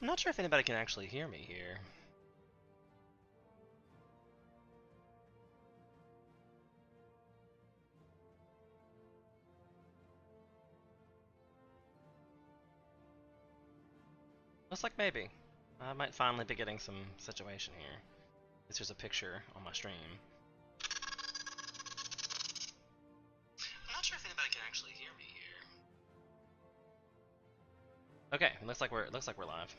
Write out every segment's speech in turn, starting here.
I'm not sure if anybody can actually hear me here. Looks like maybe. I might finally be getting some situation here. This is a picture on my stream. I'm not sure if anybody can actually hear me here. Okay, it looks like we're live.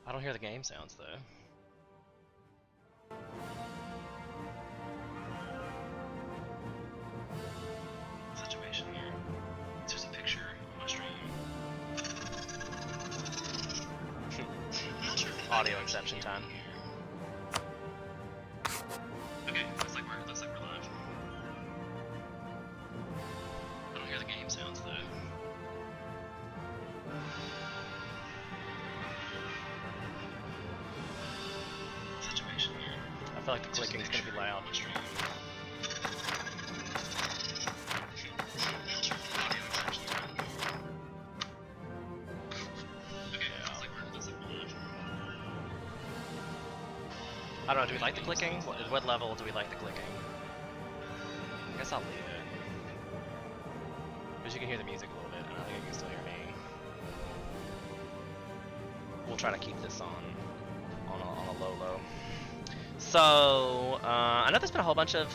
I don't hear the game sounds though. Situation here. There's a picture on my stream. Audio exception time. Okay, looks like we're live. I don't hear the game sounds though. Situation here. I feel like the clicking is gonna be loud. I don't know, do we like the clicking? What level do we like the clicking? I guess I'll leave it. Because you can hear the music a little bit, I don't think you can still hear me. We'll try to keep this on a low. So, I know there's been a whole bunch of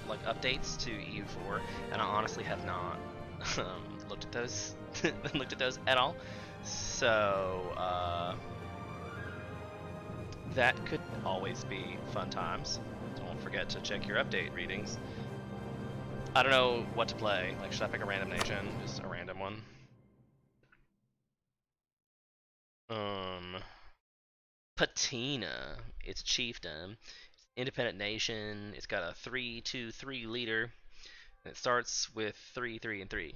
like updates to EU4, and I honestly have not looked at those at all. So, that could always be fun times. Don't forget to check your update readings. I don't know what to play. Like, should I pick a random nation? Just a random one. Patina. It's a chiefdom. It's an independent nation. It's got a 3-2-3 leader. And it starts with 3, 3, and 3.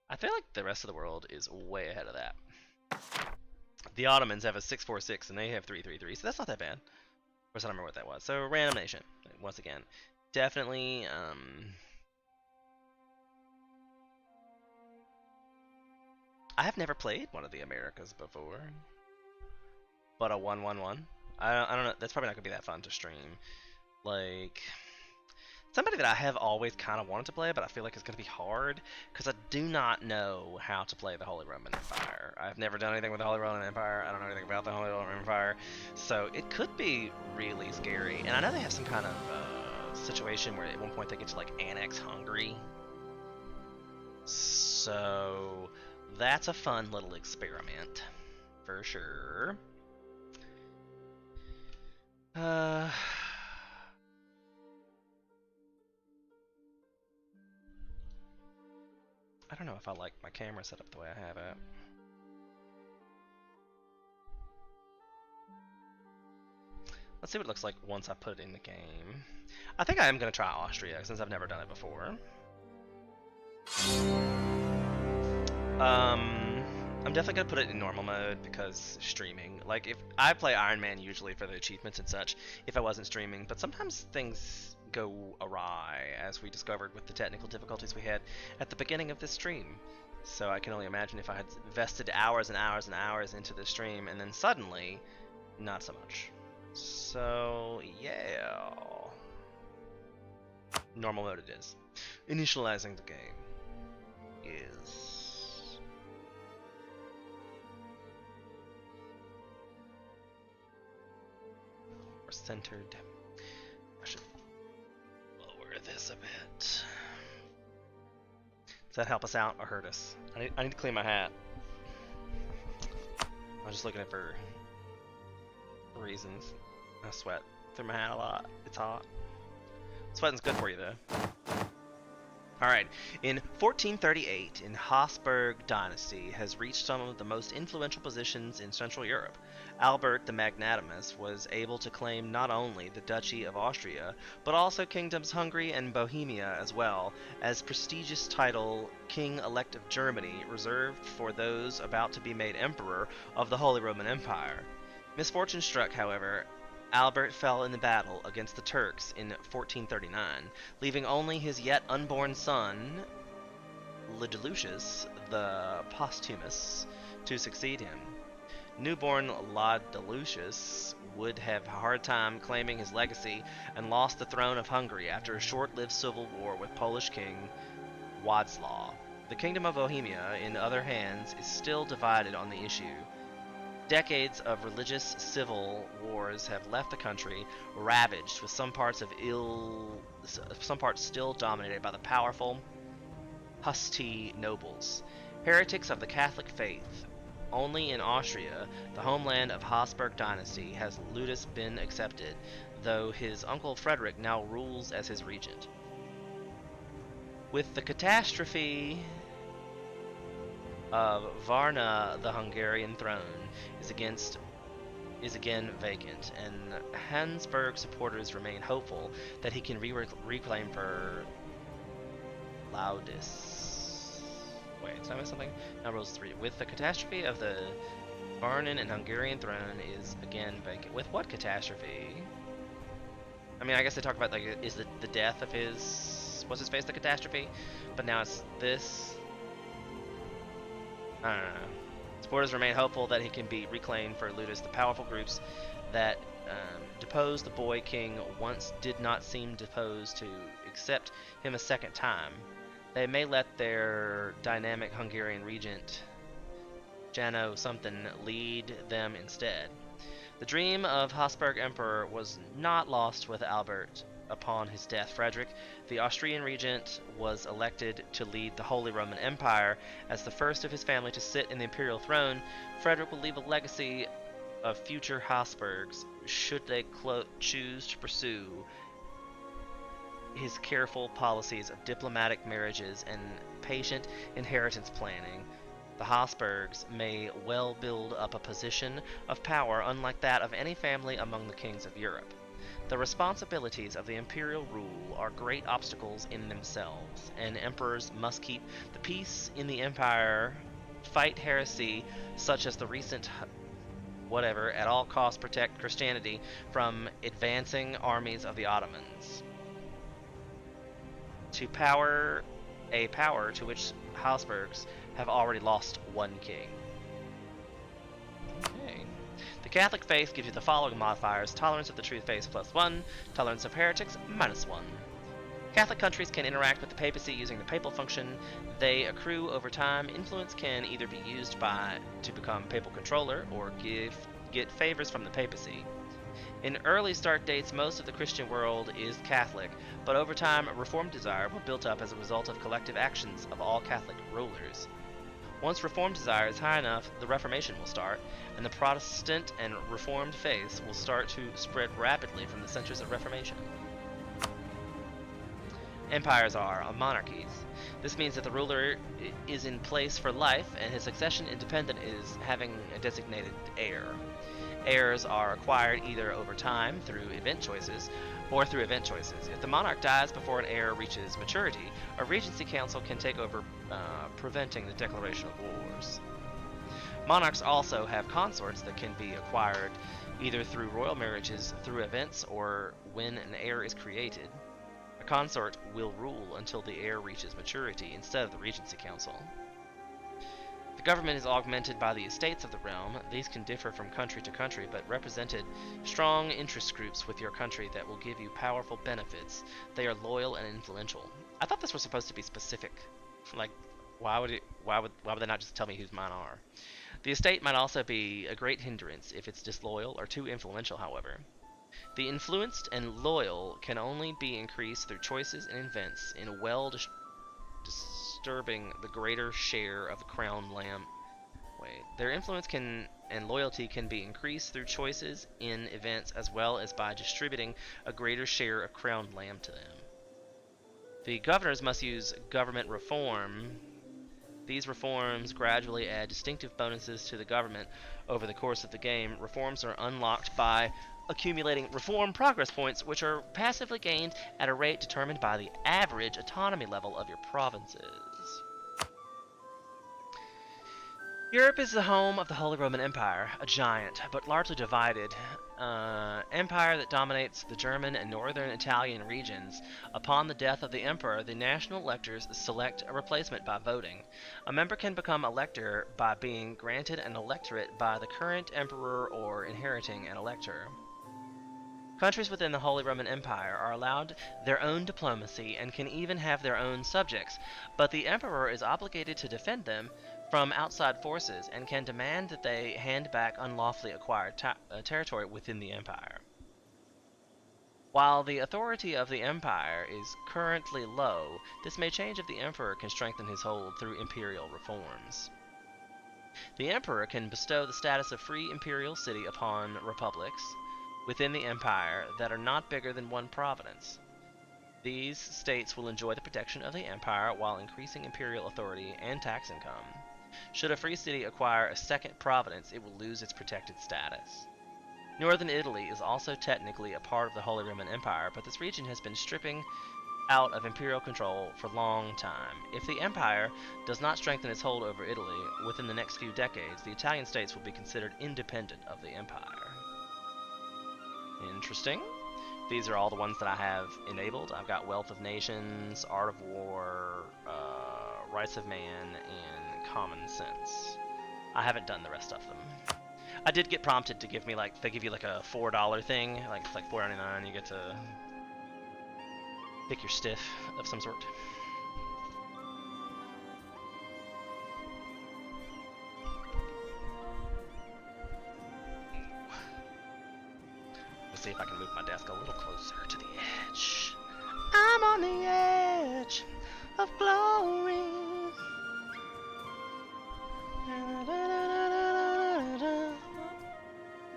I feel like the rest of the world is way ahead of that. The Ottomans have a 6-4-6 and they have 3-3-3, so that's not that bad. Of course, I don't remember what that was. So, random nation, once again. Definitely, I have never played one of the Americas before. But a 1-1-1? I don't know, that's probably not going to be that fun to stream. Like, somebody that I have always kind of wanted to play, but I feel like it's going to be hard, because I do not know how to play the Holy Roman Empire. I've never done anything with the Holy Roman Empire. I don't know anything about the Holy Roman Empire. So it could be really scary. And I know they have some kind of situation where at one point they get to like annex Hungary. So that's a fun little experiment, for sure. I don't know if I like my camera set up the way I have it. Let's see what it looks like once I put it in the game. I think I am going to try Austria, since I've never done it before. I'm definitely going to put it in normal mode, because streaming. Like, if I play Iron Man usually for the achievements and such, if I wasn't streaming, but sometimes things go awry, as we discovered with the technical difficulties we had at the beginning of this stream. So I can only imagine if I had invested hours and hours and hours into the stream, and then suddenly, not so much. So, yeah. Normal mode it is. Initializing the game is... more centered. I should lower this a bit. Does that help us out or hurt us? I need to clean my hat. I was just looking at for reasons. I sweat through my hat a lot. It's hot. Sweating's good for you though. Alright, in 1438, in Habsburg dynasty has reached some of the most influential positions in Central Europe. Albert the Magnanimous was able to claim not only the Duchy of Austria, but also kingdoms Hungary and Bohemia as well, as prestigious title King-elect of Germany, reserved for those about to be made Emperor of the Holy Roman Empire. Misfortune struck, however, Albert fell in the battle against the Turks in 1439, leaving only his yet unborn son, Lucius the Posthumous to succeed him. Newborn Lucius would have a hard time claiming his legacy and lost the throne of Hungary after a short-lived civil war with Polish king Władysław. The Kingdom of Bohemia, in other hands, is still divided on the issue. Decades of religious civil wars have left the country ravaged, with some parts still dominated by the powerful Husti nobles, heretics of the Catholic faith. Only in Austria, the homeland of Habsburg dynasty, has Ludus been accepted, though his uncle Frederick now rules as his regent. With the catastrophe of Varna, the Hungarian throne is again vacant, and Habsburg supporters remain hopeful that he can reclaim for Laudis. Wait, did I miss something? Now rules 3. With the catastrophe of the Varnan and Hungarian throne is again vacant. With what catastrophe? I mean, I guess they talk about, like, is the death of his... what's his face the catastrophe? But now it's this... I don't know. Supporters remain hopeful that he can be reclaimed for Ludus. The powerful groups that deposed the boy king once did not seem disposed to accept him a second time. They may let their dynamic Hungarian regent, Jano something, lead them instead. The dream of Habsburg Emperor was not lost with Albert. Upon his death, Frederick, the Austrian regent, was elected to lead the Holy Roman Empire. As the first of his family to sit in the imperial throne, Frederick will leave a legacy of future Habsburgs, should they choose to pursue his careful policies of diplomatic marriages and patient inheritance planning. The Habsburgs may well build up a position of power unlike that of any family among the kings of Europe. The responsibilities of the imperial rule are great obstacles in themselves, and emperors must keep the peace in the empire, fight heresy such as the recent whatever, at all costs protect Christianity from advancing armies of the Ottomans. A power to which Habsburgs have already lost one king. Okay. The Catholic faith gives you the following modifiers: tolerance of the true faith +1, tolerance of heretics -1. Catholic countries can interact with the papacy using the papal function. They accrue over time. Influence can either be used to become papal controller or get favors from the papacy. In early start dates, most of the Christian world is Catholic, but over time, a reform desire will build up as a result of collective actions of all Catholic rulers. Once reform desire is high enough, the Reformation will start, and the Protestant and Reformed faiths will start to spread rapidly from the centers of Reformation. Empires are monarchies. This means that the ruler is in place for life, and his succession independent is having a designated heir. Heirs are acquired either over time through event choices or through event choices. If the monarch dies before an heir reaches maturity, a regency council can take over, preventing the declaration of wars. Monarchs also have consorts that can be acquired either through royal marriages, through events, or when an heir is created. A consort will rule until the heir reaches maturity instead of the regency council. The government is augmented by the estates of the realm. These can differ from country to country, but represented strong interest groups with your country that will give you powerful benefits. They are loyal and influential. I thought this was supposed to be specific. Like, why would they not just tell me whose mine are? The estate might also be a great hindrance if it's disloyal or too influential, however. The influenced and loyal can only be increased through choices and events in a disturbing the greater share of the crown lamb. Their influence and loyalty can be increased through choices in events as well as by distributing a greater share of crown lamb to them. The governors must use government reform. These reforms gradually add distinctive bonuses to the government over the course of the game. Reforms are unlocked by accumulating reform progress points, which are passively gained at a rate determined by the average autonomy level of your provinces. Europe is the home of the Holy Roman Empire, a giant, but largely divided empire that dominates the German and northern Italian regions. Upon the death of the emperor, the national electors select a replacement by voting. A member can become elector by being granted an electorate by the current emperor or inheriting an elector. Countries within the Holy Roman Empire are allowed their own diplomacy and can even have their own subjects, but the emperor is obligated to defend them from outside forces and can demand that they hand back unlawfully acquired territory within the empire. While the authority of the empire is currently low, this may change if the emperor can strengthen his hold through imperial reforms. The emperor can bestow the status of free imperial city upon republics within the empire that are not bigger than one province. These states will enjoy the protection of the empire while increasing imperial authority and tax income. Should a free city acquire a second province, it will lose its protected status. Northern Italy is also technically a part of the Holy Roman Empire, but this region has been stripping out of imperial control for a long time. If the empire does not strengthen its hold over Italy within the next few decades, the Italian states will be considered independent of the empire. Interesting. These are all the ones that I have enabled. I've got Wealth of Nations, Art of War, Rights of Man, and Common Sense. I haven't done the rest of them. I did get prompted to give me like, they give you like a $4 thing, like it's like $4.99, you get to pick your stiff of some sort. See if I can move my desk a little closer to the edge. I'm on the edge of glory.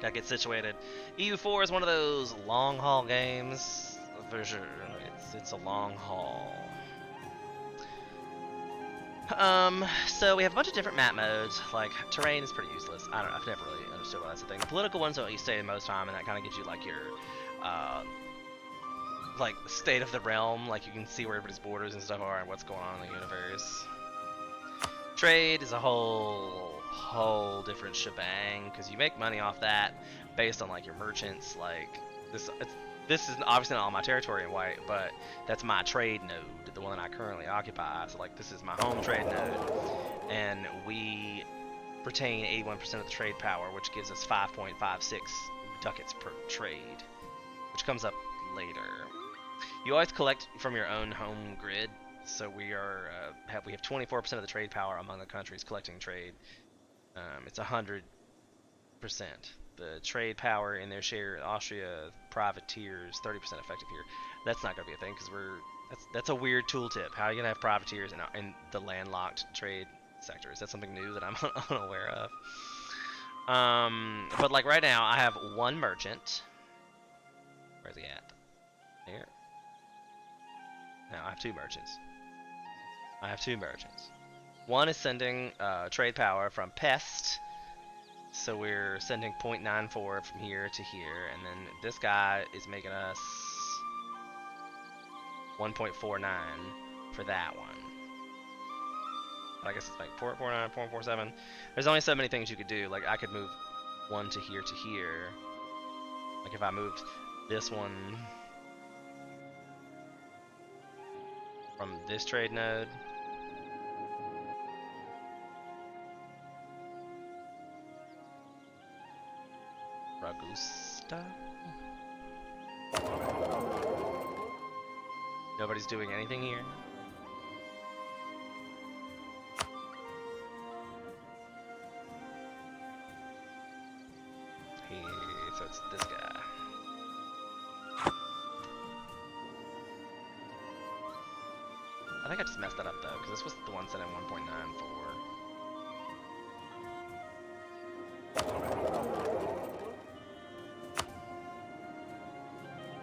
Gotta get situated. EU4 is one of those long haul games. For sure, it's a long haul. So we have a bunch of different map modes. Like, terrain is pretty useless. I don't know, I've never really understood why that's a thing. The political ones are what you stay in most time, and that kind of gives you, like, your, like, state of the realm. Like, you can see where everybody's borders and stuff are and what's going on in the universe. Trade is a whole different shebang, because you make money off that based on, like, your merchants. Like, this is obviously not on my territory in white, but that's my trade node, the one that I currently occupy. So like, this is my home trade node, and we retain 81% of the trade power, which gives us 5.56 ducats per trade, which comes up later. You always collect from your own home grid, so we have 24% of the trade power among the countries collecting trade. It's 100%. The trade power in their share, Austria, privateers, 30% effective here. That's not going to be a thing, because that's a weird tooltip. How are you going to have privateers in the landlocked trade sector? Is that something new that I'm unaware of? But like right now, I have one merchant. Where's he at? Here. Now I have two merchants. One is sending trade power from Pest. So we're sending 0.94 from here to here, and then this guy is making us 1.49 for that one. I guess it's like 0.49, 0.47. There's only so many things you could do. Like, I could move one to here to here. Like, if I moved this one from this trade node. Ragusta? Nobody's doing anything here. So it's this guy. I think I just messed that up though, because this was the one set in 1.94.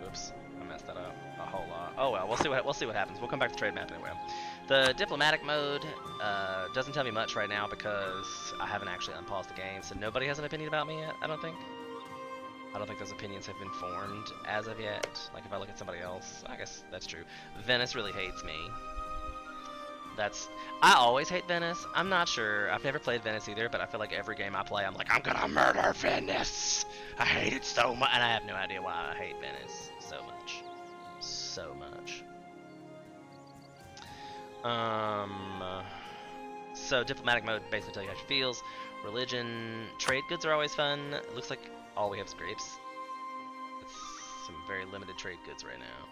Oops, I messed that up a whole lot. Oh well, we'll see what happens. We'll come back to trade map anyway. The diplomatic mode doesn't tell me much right now because I haven't actually unpaused the game, so nobody has an opinion about me yet. I don't think those opinions have been formed as of yet. Like if I look at somebody else, I guess that's true. Venice really hates me. That's I always hate Venice. I'm not sure. I've never played Venice either, but I feel like every game I play, I'm like, I'm gonna murder Venice. I hate it so much, and I have no idea why I hate Venice so much, so much. So diplomatic mode basically tells you how she feels. Religion, trade goods are always fun. It looks like all we have is grapes. It's some very limited trade goods right now.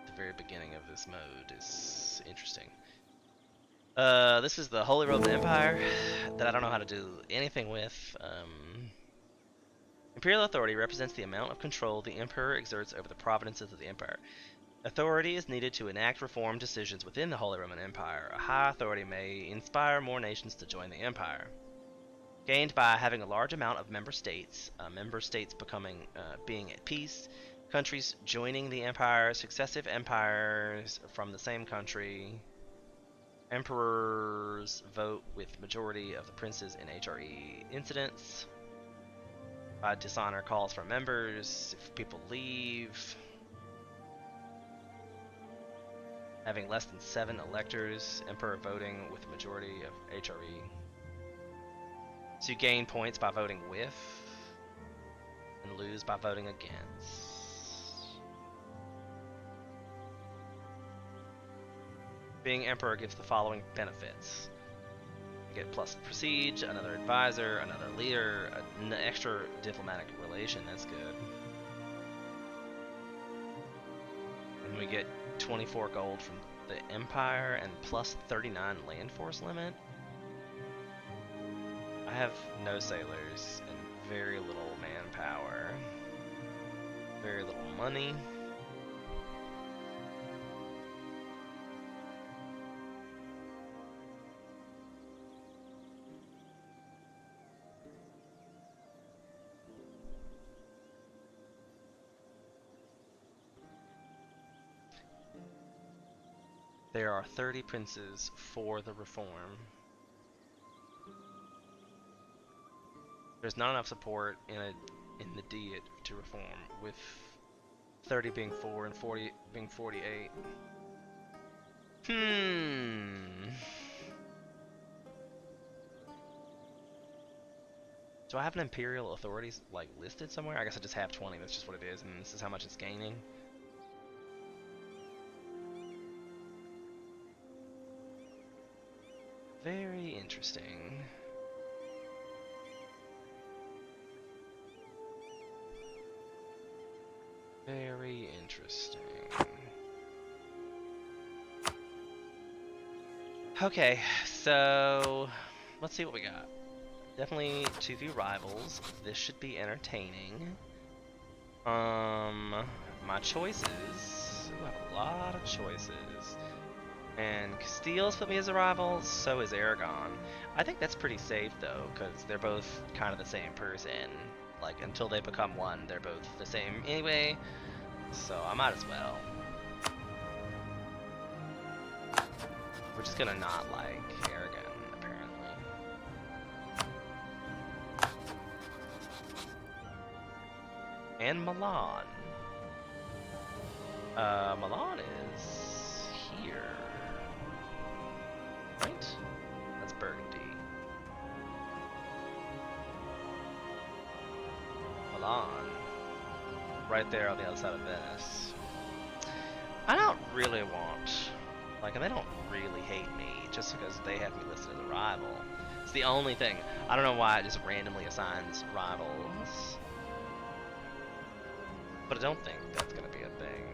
The very beginning of this mode is interesting. This is the Holy Roman Empire that I don't know how to do anything with. Imperial authority represents the amount of control the emperor exerts over the provinces of the empire. Authority is needed to enact reform decisions within the Holy Roman Empire. A high authority may inspire more nations to join the empire. Gained by having a large amount of member states being at peace, countries joining the empire, successive empires from the same country. Emperors vote with majority of the princes in HRE incidents. Dishonor calls for members if people leave. Having less than 7 electors, emperor voting with the majority of HRE. So you gain points by voting with, and lose by voting against. Being emperor gives the following benefits. You get plus prestige, another advisor, another leader, an extra diplomatic relation, that's good. And we get 24 gold from the empire and plus 39 land force limit. I have no sailors and very little manpower. Very little money. There are 30 princes for the reform. There's not enough support in the Diet to reform, with 30 being 4 and 40 being 48. Do I have an imperial authorities like listed somewhere? I guess I just have 20. That's just what it is, and this is how much it's gaining. Very interesting. Very interesting. Okay, so let's see what we got. Definitely 2v rivals. This should be entertaining. My choices. Ooh, I have a lot of choices. And Castile's put me as a rival, so is Aragon. I think that's pretty safe though, because they're both kind of the same person. Like, until they become one, they're both the same anyway, so I might as well. We're just gonna not like Aragon, apparently. And Milan. Milan is here. Right? That's Burgundy. Milan. Right there on the other side of Venice. I don't really want... Like, and they don't really hate me just because they have me listed as a rival. It's the only thing. I don't know why it just randomly assigns rivals. But I don't think that's gonna be a thing.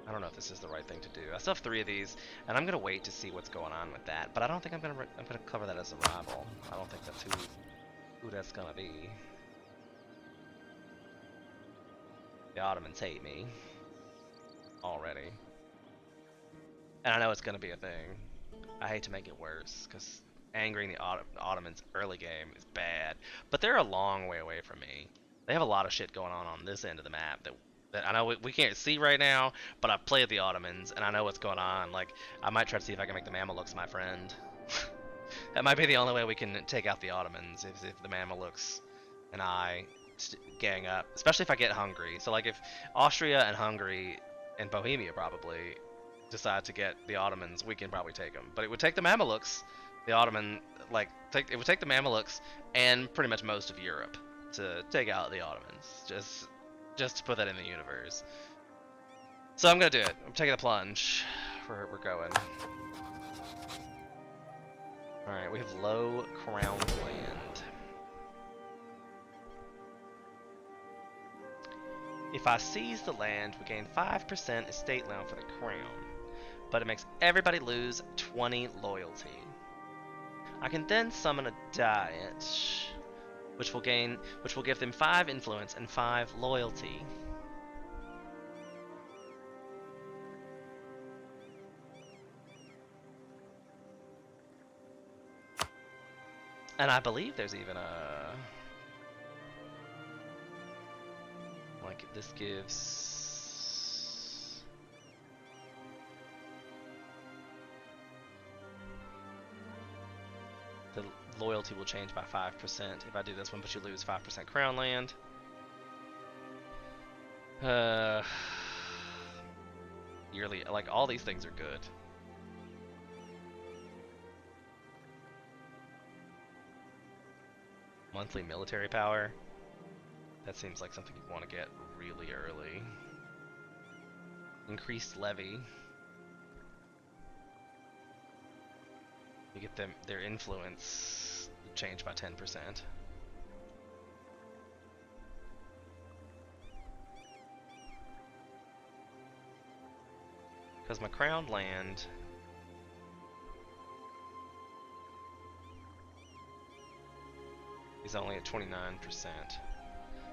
I don't know if this is the right thing to do. I still have 3 of these, and I'm gonna wait to see what's going on with that. But I don't think I'm gonna cover that as a rival. I don't think that's who that's gonna be. The Ottomans hate me already, and I know it's gonna be a thing. I hate to make it worse, because angering the Ottomans early game is bad, but they're a long way away from me. They have a lot of shit going on this end of the map that I know we can't see right now, but I've played the Ottomans and I know what's going on. Like, I might try to see if I can make the Mamelukes my friend. That might be the only way we can take out the Ottomans, if the Mamelukes and I gang up, especially if I get Hungary. So like, if Austria and Hungary and Bohemia probably decide to get the Ottomans, we can probably take them. But it would take the Mamelukes, the Ottoman, like, it would take the Mamelukes and pretty much most of Europe to take out the Ottomans. Just to put that in the universe. So I'm gonna do it. I'm taking the plunge. We're going. Alright, we have low crown land. If I seize the land, we gain 5% estate land for the crown, but it makes everybody lose 20 loyalty. I can then summon a diet, which will give them 5 influence and 5 loyalty. And I believe there's even a... like, this gives... the loyalty will change by 5% if I do this one, but you lose 5% crown land. Yearly, like, all these things are good. Monthly military power. That seems like something you'd want to get really early. Increased levy. You get them their influence changed by 10%. Because my crown land is only at 29%.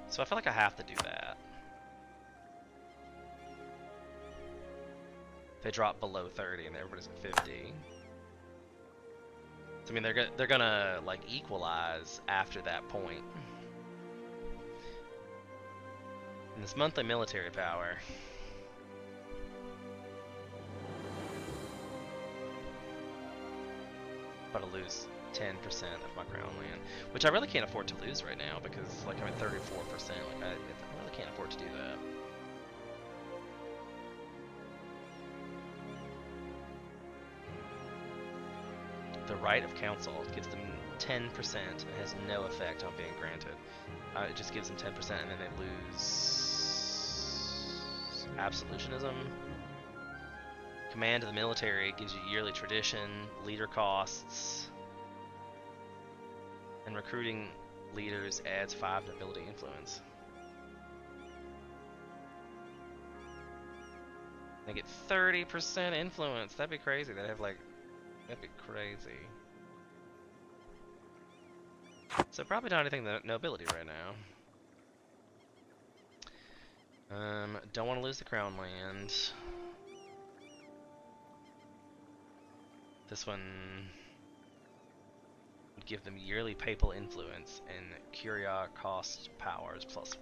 So I feel like I have to do that. They drop below 30 and everybody's at 50. So, I mean, they're gonna like equalize after that point. And this monthly military power. But to lose 10% of my crown land, which I really can't afford to lose right now because, like, I'm at 34%. Like, I really can't afford to do that. The right of council gives them 10%. It has no effect on being granted. It just gives them 10%, and then they lose absolutionism. Command of the military gives you yearly tradition, leader costs, and recruiting leaders adds 5 nobility influence. They get 30% influence. That'd be crazy. They'd have like, that'd be crazy. So probably not anything that nobility right now. Don't want to lose the crown land. This one would give them yearly papal influence and curia cost powers +1.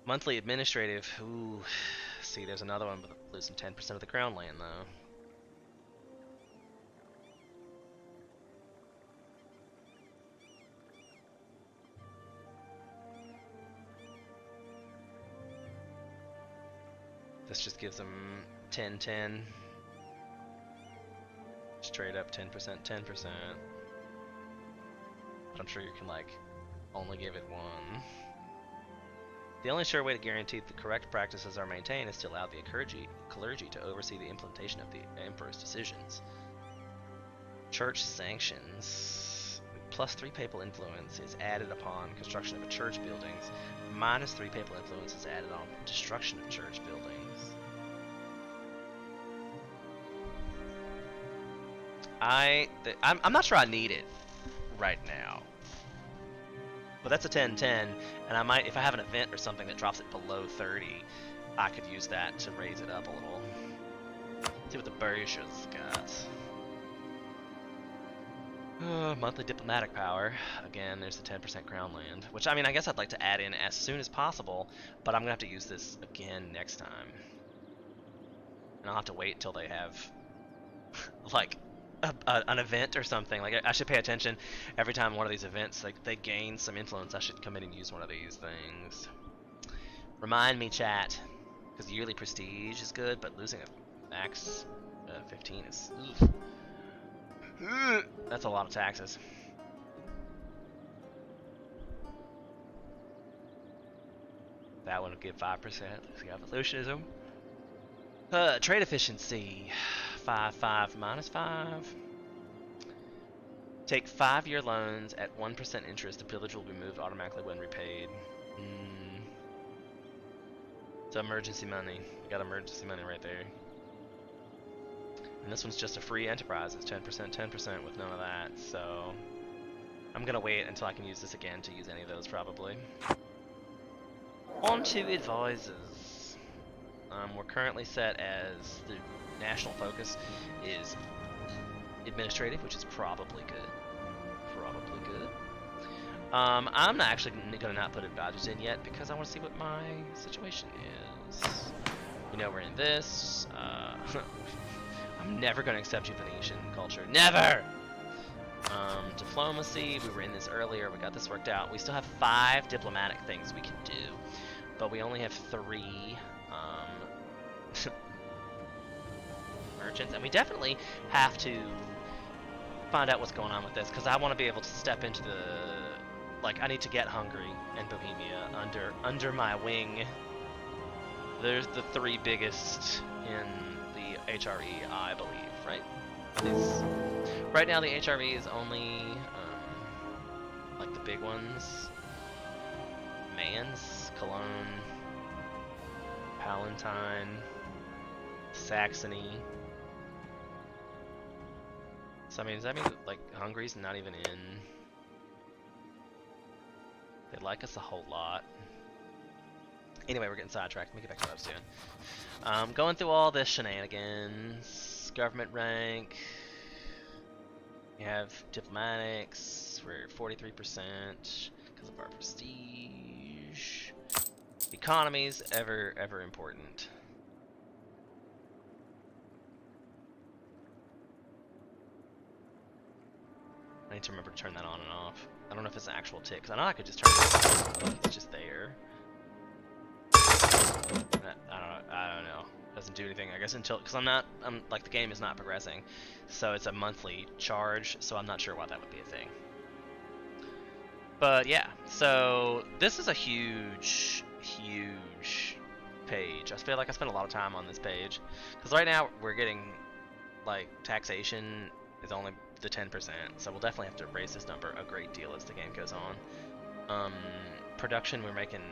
Monthly administrative, ooh, see there's another one, but losing 10% of the crown land though. This just gives them 10-10. Straight up 10%, 10%. But I'm sure you can, like, only give it 1. The only sure way to guarantee the correct practices are maintained is to allow the clergy to oversee the implementation of the emperor's decisions. Church sanctions. +3 papal influence is added upon construction of a church buildings. -3 papal influence is added on destruction of church buildings. I'm not sure I need it right now. But that's a 10-10, and I might, if I have an event or something that drops it below 30, I could use that to raise it up a little. See what the Berger's got. Monthly diplomatic power. Again, there's the 10% crown land, which, I mean, I guess I'd like to add in as soon as possible, but I'm gonna have to use this again next time. And I'll have to wait until they have, like, an event or something. Like, I should pay attention every time one of these events, like, they gain some influence. I should come in and use one of these things. Remind me, chat. Because yearly prestige is good, but losing a max 15 is... Oof. That's a lot of taxes. That one would give 5%. See evolutionism. Trade efficiency. 5 minus 5. Take 5-year loans at 1% interest. The village will be moved automatically when repaid. It's emergency money. You got emergency money right there. And this one's just a free enterprise. It's 10% with none of that. So I'm gonna wait until I can use this again to use any of those probably. On to advisors. We're currently set as the national focus is administrative, which is probably good. I'm not actually gonna not put advisors in yet because I want to see what my situation is. You know, we're in this. I'm never gonna accept you Venetian culture. Never! Diplomacy, we were in this earlier, we got this worked out. We still have 5 diplomatic things we can do, but we only have 3 merchants, and we definitely have to find out what's going on with this, because I want to be able to step into the, like, I need to get Hungary and Bohemia under my wing. There's the 3 biggest in the HRE, I believe, right? Right now the HRE is only, like the big ones. Mainz, Cologne, Palatine, Saxony. So I mean, does that mean that, like, Hungary's not even in? They like us a whole lot. Anyway, we're getting sidetracked. Let me get back to what I was doing. Going through all this shenanigans. Government rank. We have diplomatics. We're 43% because of our prestige. Economies, ever important. I need to remember to turn that on and off. I don't know if it's an actual tick, because I know I could just turn it off. It's just there. I don't know. Doesn't do anything, I guess, until, because I'm like, the game is not progressing. So it's a monthly charge, so I'm not sure why that would be a thing. But yeah, so this is a huge page. I feel like I spent a lot of time on this page. Because right now, we're getting, like, taxation is only the 10%, so we'll definitely have to raise this number a great deal as the game goes on. Production, we're making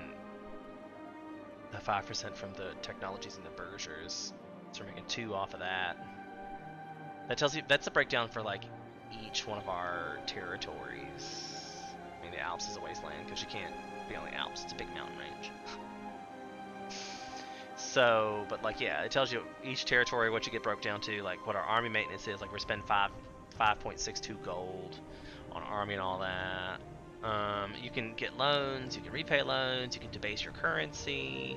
the 5% from the technologies and the burghers, so we're making 2 off of that. That tells you, that's a breakdown for, like, each one of our territories. I mean, the Alps is a wasteland because you can't be on the Alps, it's a big mountain range. So, but like, yeah, it tells you each territory what you get broke down to, like what our army maintenance is. Like we're spending 5.62 gold on army and all that. You can get loans, you can repay loans, you can debase your currency.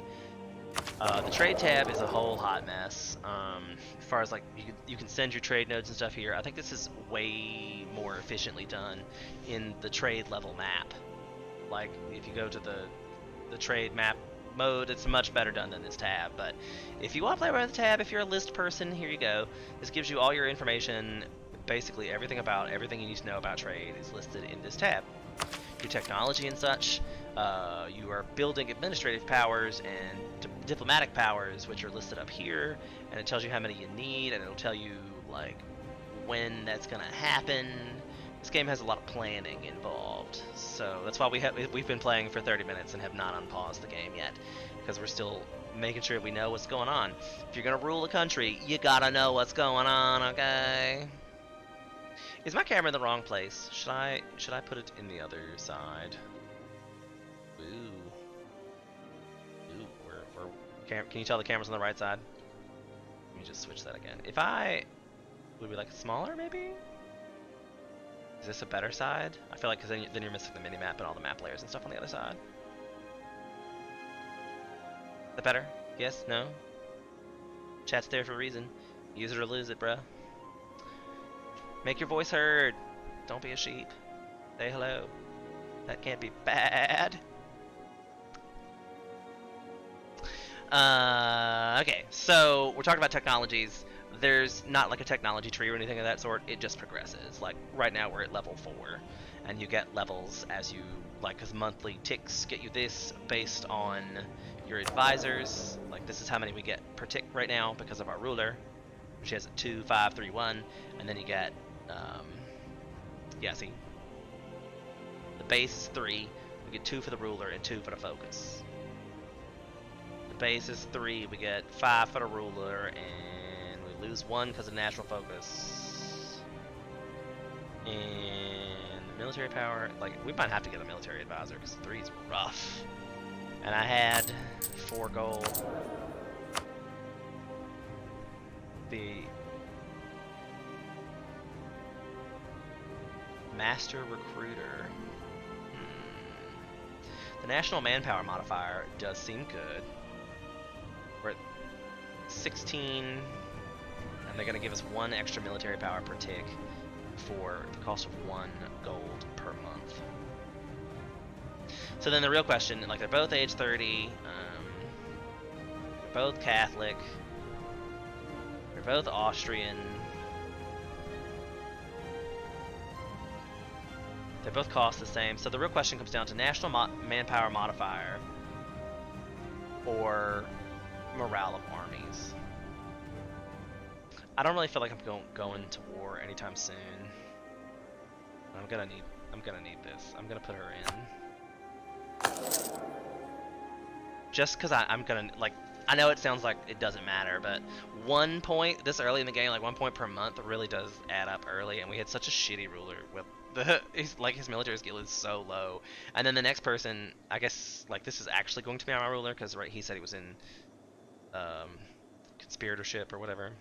The trade tab is a whole hot mess. As far as like you can send your trade nodes and stuff here. I think this is way more efficiently done in the trade level map. Like if you go to the trade map mode, it's much better done than this tab. But if you want to play around with the tab, if you're a list person, here you go. This gives you all your information. Basically everything you need to know about trade is listed in this tab. Your technology and such. You are building administrative powers and diplomatic powers, which are listed up here, and it tells you how many you need, and it'll tell you like when that's gonna happen. This game has a lot of planning involved, so that's why we've been playing for 30 minutes and have not unpaused the game yet, because we're still making sure we know what's going on. If you're gonna rule a country, you gotta know what's going on, okay? Is my camera in the wrong place? Should I put it in the other side? Ooh, can you tell the camera's on the right side? Let me just switch that again. Would we like it smaller, maybe? Is this a better side? I feel like because then you're missing the mini-map and all the map layers and stuff on the other side. Is that better? Yes? No? Chat's there for a reason. Use it or lose it, bruh. Make your voice heard. Don't be a sheep. Say hello. That can't be bad. Okay, so we're talking about technologies. There's not like a technology tree or anything of that sort. It just progresses. Like right now we're at level 4, and you get levels as you like, because monthly ticks get you this based on your advisors. Like this is how many we get per tick right now because of our ruler, which has a 2, 5, 3, 1, and then you get yeah, see, the base is 3. We get 2 for the ruler and 2 for the focus. The base is 3. We get 5 for the ruler, and we lose 1 because of national focus. And military power, like we might have to get a military advisor because 3 is rough. And I had 4 gold. The master recruiter. The national manpower modifier does seem good. We're at 16, and they're going to give us 1 extra military power per tick for the cost of 1 gold per month. So then the real question, like they're both age 30, they're both Catholic, they're both Austrian, they both cost the same. So the real question comes down to national manpower modifier or morale of armies. I don't really feel like I'm going to war anytime soon. I'm gonna need this. I'm gonna put her in. Just because I'm gonna, like, I know it sounds like it doesn't matter, but 1 point this early in the game, like 1 point per month, really does add up early, and we had such a shitty ruler with his military skill is so low. And then the next person, I guess, like this is actually going to be my ruler, because right, he said he was in conspiratorship or whatever.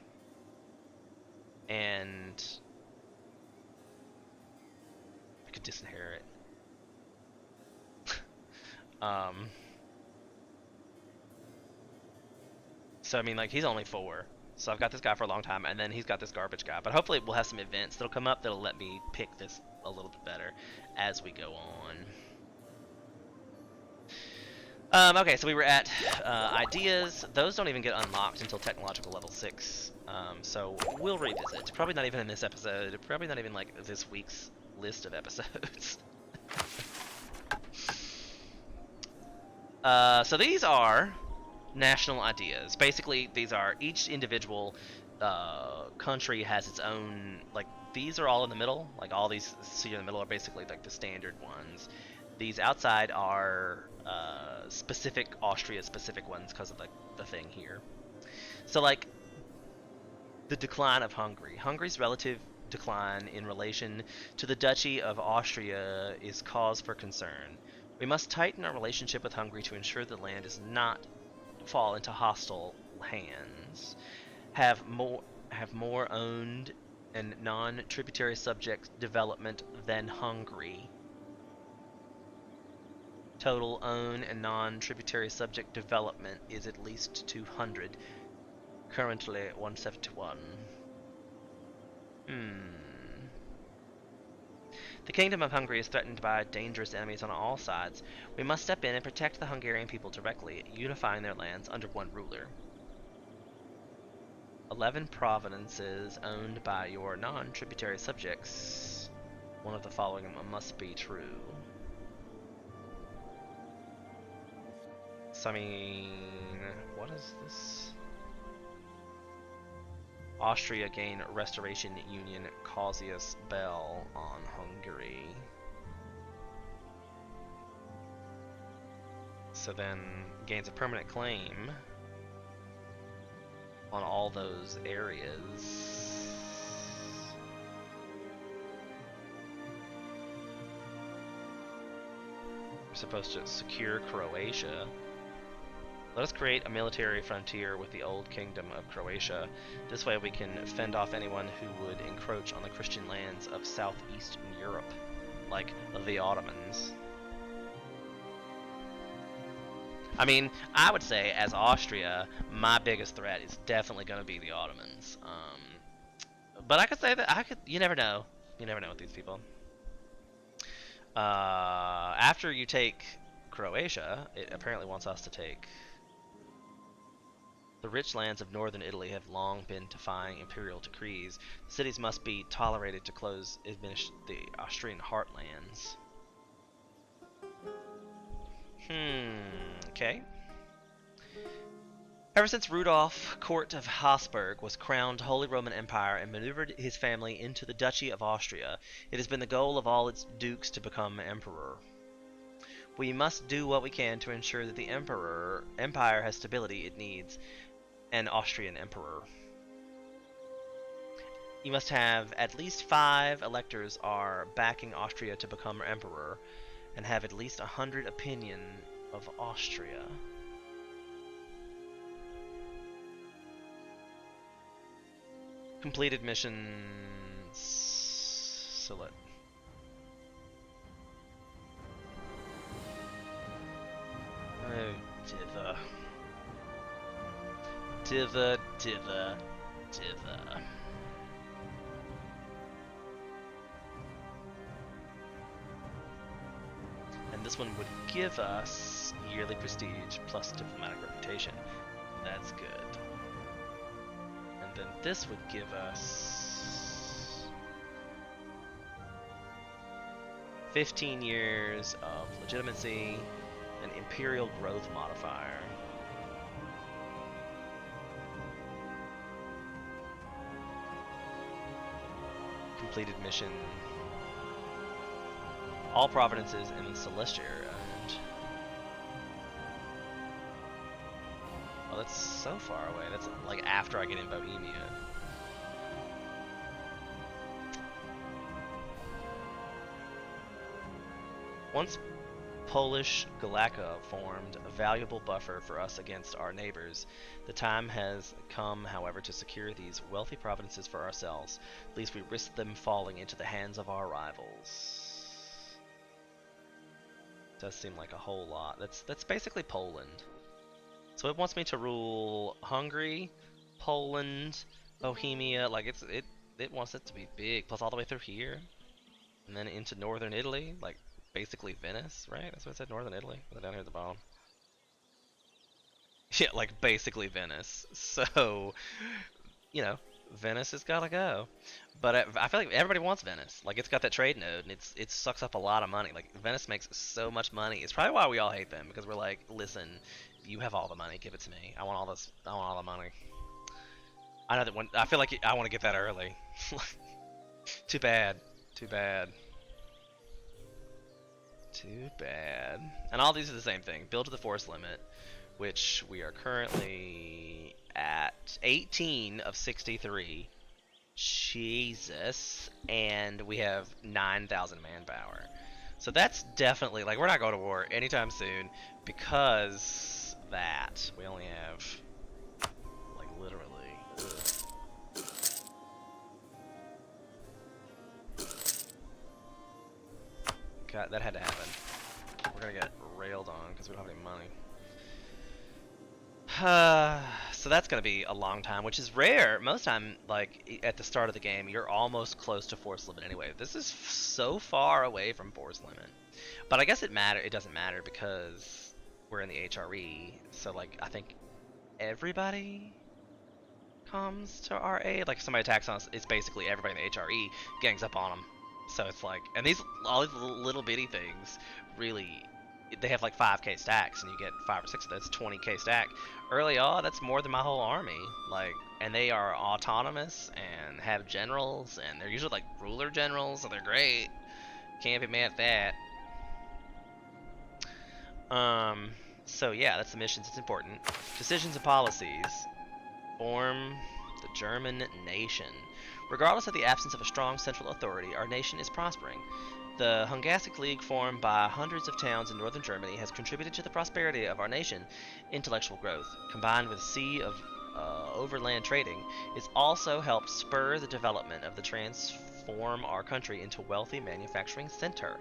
And I could disinherit. So I mean, like, he's only 4, so I've got this guy for a long time, and then he's got this garbage guy. But hopefully we'll have some events that'll come up that'll let me pick this a little bit better as we go on. Okay, so we were at ideas. Those don't even get unlocked until technological level 6. So we'll revisit. Probably not even in this episode. Probably not even like this week's list of episodes. So these are national ideas. Basically, these are each individual country has its own, like, these are all in the middle. Like, all these see in the middle are basically like the standard ones. These outside are specific Austria-specific ones because of the thing here. So, like, the decline of Hungary. Hungary's relative decline in relation to the Duchy of Austria is cause for concern. We must tighten our relationship with Hungary to ensure the land is not fall into hostile hands. Have more owned and non-tributary subject development than Hungary. Total own and non-tributary subject development is at least 200. Currently 171. The Kingdom of Hungary is threatened by dangerous enemies on all sides. We must step in and protect the Hungarian people directly, unifying their lands under one ruler. 11 provinces owned by your non-tributary subjects. One of the following must be true. So, I mean, what is this? Austria gain Restoration Union Cassius Bell on Hungary. So then gains a permanent claim on all those areas. We're supposed to secure Croatia. Let us create a military frontier with the old kingdom of Croatia. This way we can fend off anyone who would encroach on the Christian lands of southeastern Europe, like the Ottomans. I mean, I would say, as Austria, my biggest threat is definitely going to be the Ottomans. But I could say that, you never know. You never know with these people. After you take Croatia, it apparently wants us to take The rich lands of northern Italy have long been defying imperial decrees. The cities must be tolerated to close administer the Austrian heartlands. Okay. Ever since Rudolf, Court of Habsburg, was crowned Holy Roman Empire and maneuvered his family into the Duchy of Austria, it has been the goal of all its dukes to become emperor. We must do what we can to ensure that the empire has stability it needs, an Austrian emperor. You must have at least 5 electors are backing Austria to become emperor, and have at least 100 opinion of Austria. Completed missions. Select. Oh, Diva. Diva, Diva, Diva. And this one would give us yearly prestige plus diplomatic reputation. That's good. And then this would give us 15 years of legitimacy, an imperial growth modifier. Completed mission. All provinces in the Celestia are owned. Oh, that's so far away. That's like after I get in Bohemia. Once Polish Galacca formed a valuable buffer for us against our neighbors. The time has come, however, to secure these wealthy provinces for ourselves, lest we risk them falling into the hands of our rivals. Does seem like a whole lot. That's basically Poland. So it wants me to rule Hungary, Poland, Bohemia. Like it wants it to be big, plus all the way through here, and then into northern Italy, like basically Venice, right? That's what it said, northern Italy. Down here at the bottom. Yeah, like basically Venice. So, you know, Venice has gotta go. But I feel like everybody wants Venice. Like it's got that trade node, and it sucks up a lot of money. Like Venice makes so much money. It's probably why we all hate them, because we're like, listen, you have all the money, give it to me. I want all this. I want all the money. I know that one. I feel like I want to get that early. Too bad. Too bad. Too bad. And all these are the same thing. Build to the force limit, which we are currently at 18 of 63. Jesus. And we have 9,000 manpower. So that's definitely, like, we're not going to war anytime soon because that. We only have, like, literally. God, that had to happen. We're gonna get railed on because we don't have any money. So that's gonna be a long time, which is rare. Most time, like at the start of the game, you're almost close to force limit anyway. This is so far away from force limit, but I guess it doesn't matter because we're in the HRE. So like, I think everybody comes to our aid. Like if somebody attacks us, it's basically everybody in the HRE gangs up on them. So it's like, and all these little bitty things, really, they have like 5k stacks, and you get 5 or 6 of those, 20k stack. Early on, that's more than my whole army. Like, and they are autonomous and have generals, and they're usually like ruler generals, so they're great. Can't be mad at that. So yeah, that's the missions. It's important. Decisions and policies. Form the German nation. Regardless of the absence of a strong central authority, our nation is prospering. The Hungastic League, formed by hundreds of towns in northern Germany, has contributed to the prosperity of our nation. Intellectual growth, combined with a sea of overland trading, has also helped spur the development of the transform our country into a wealthy manufacturing center.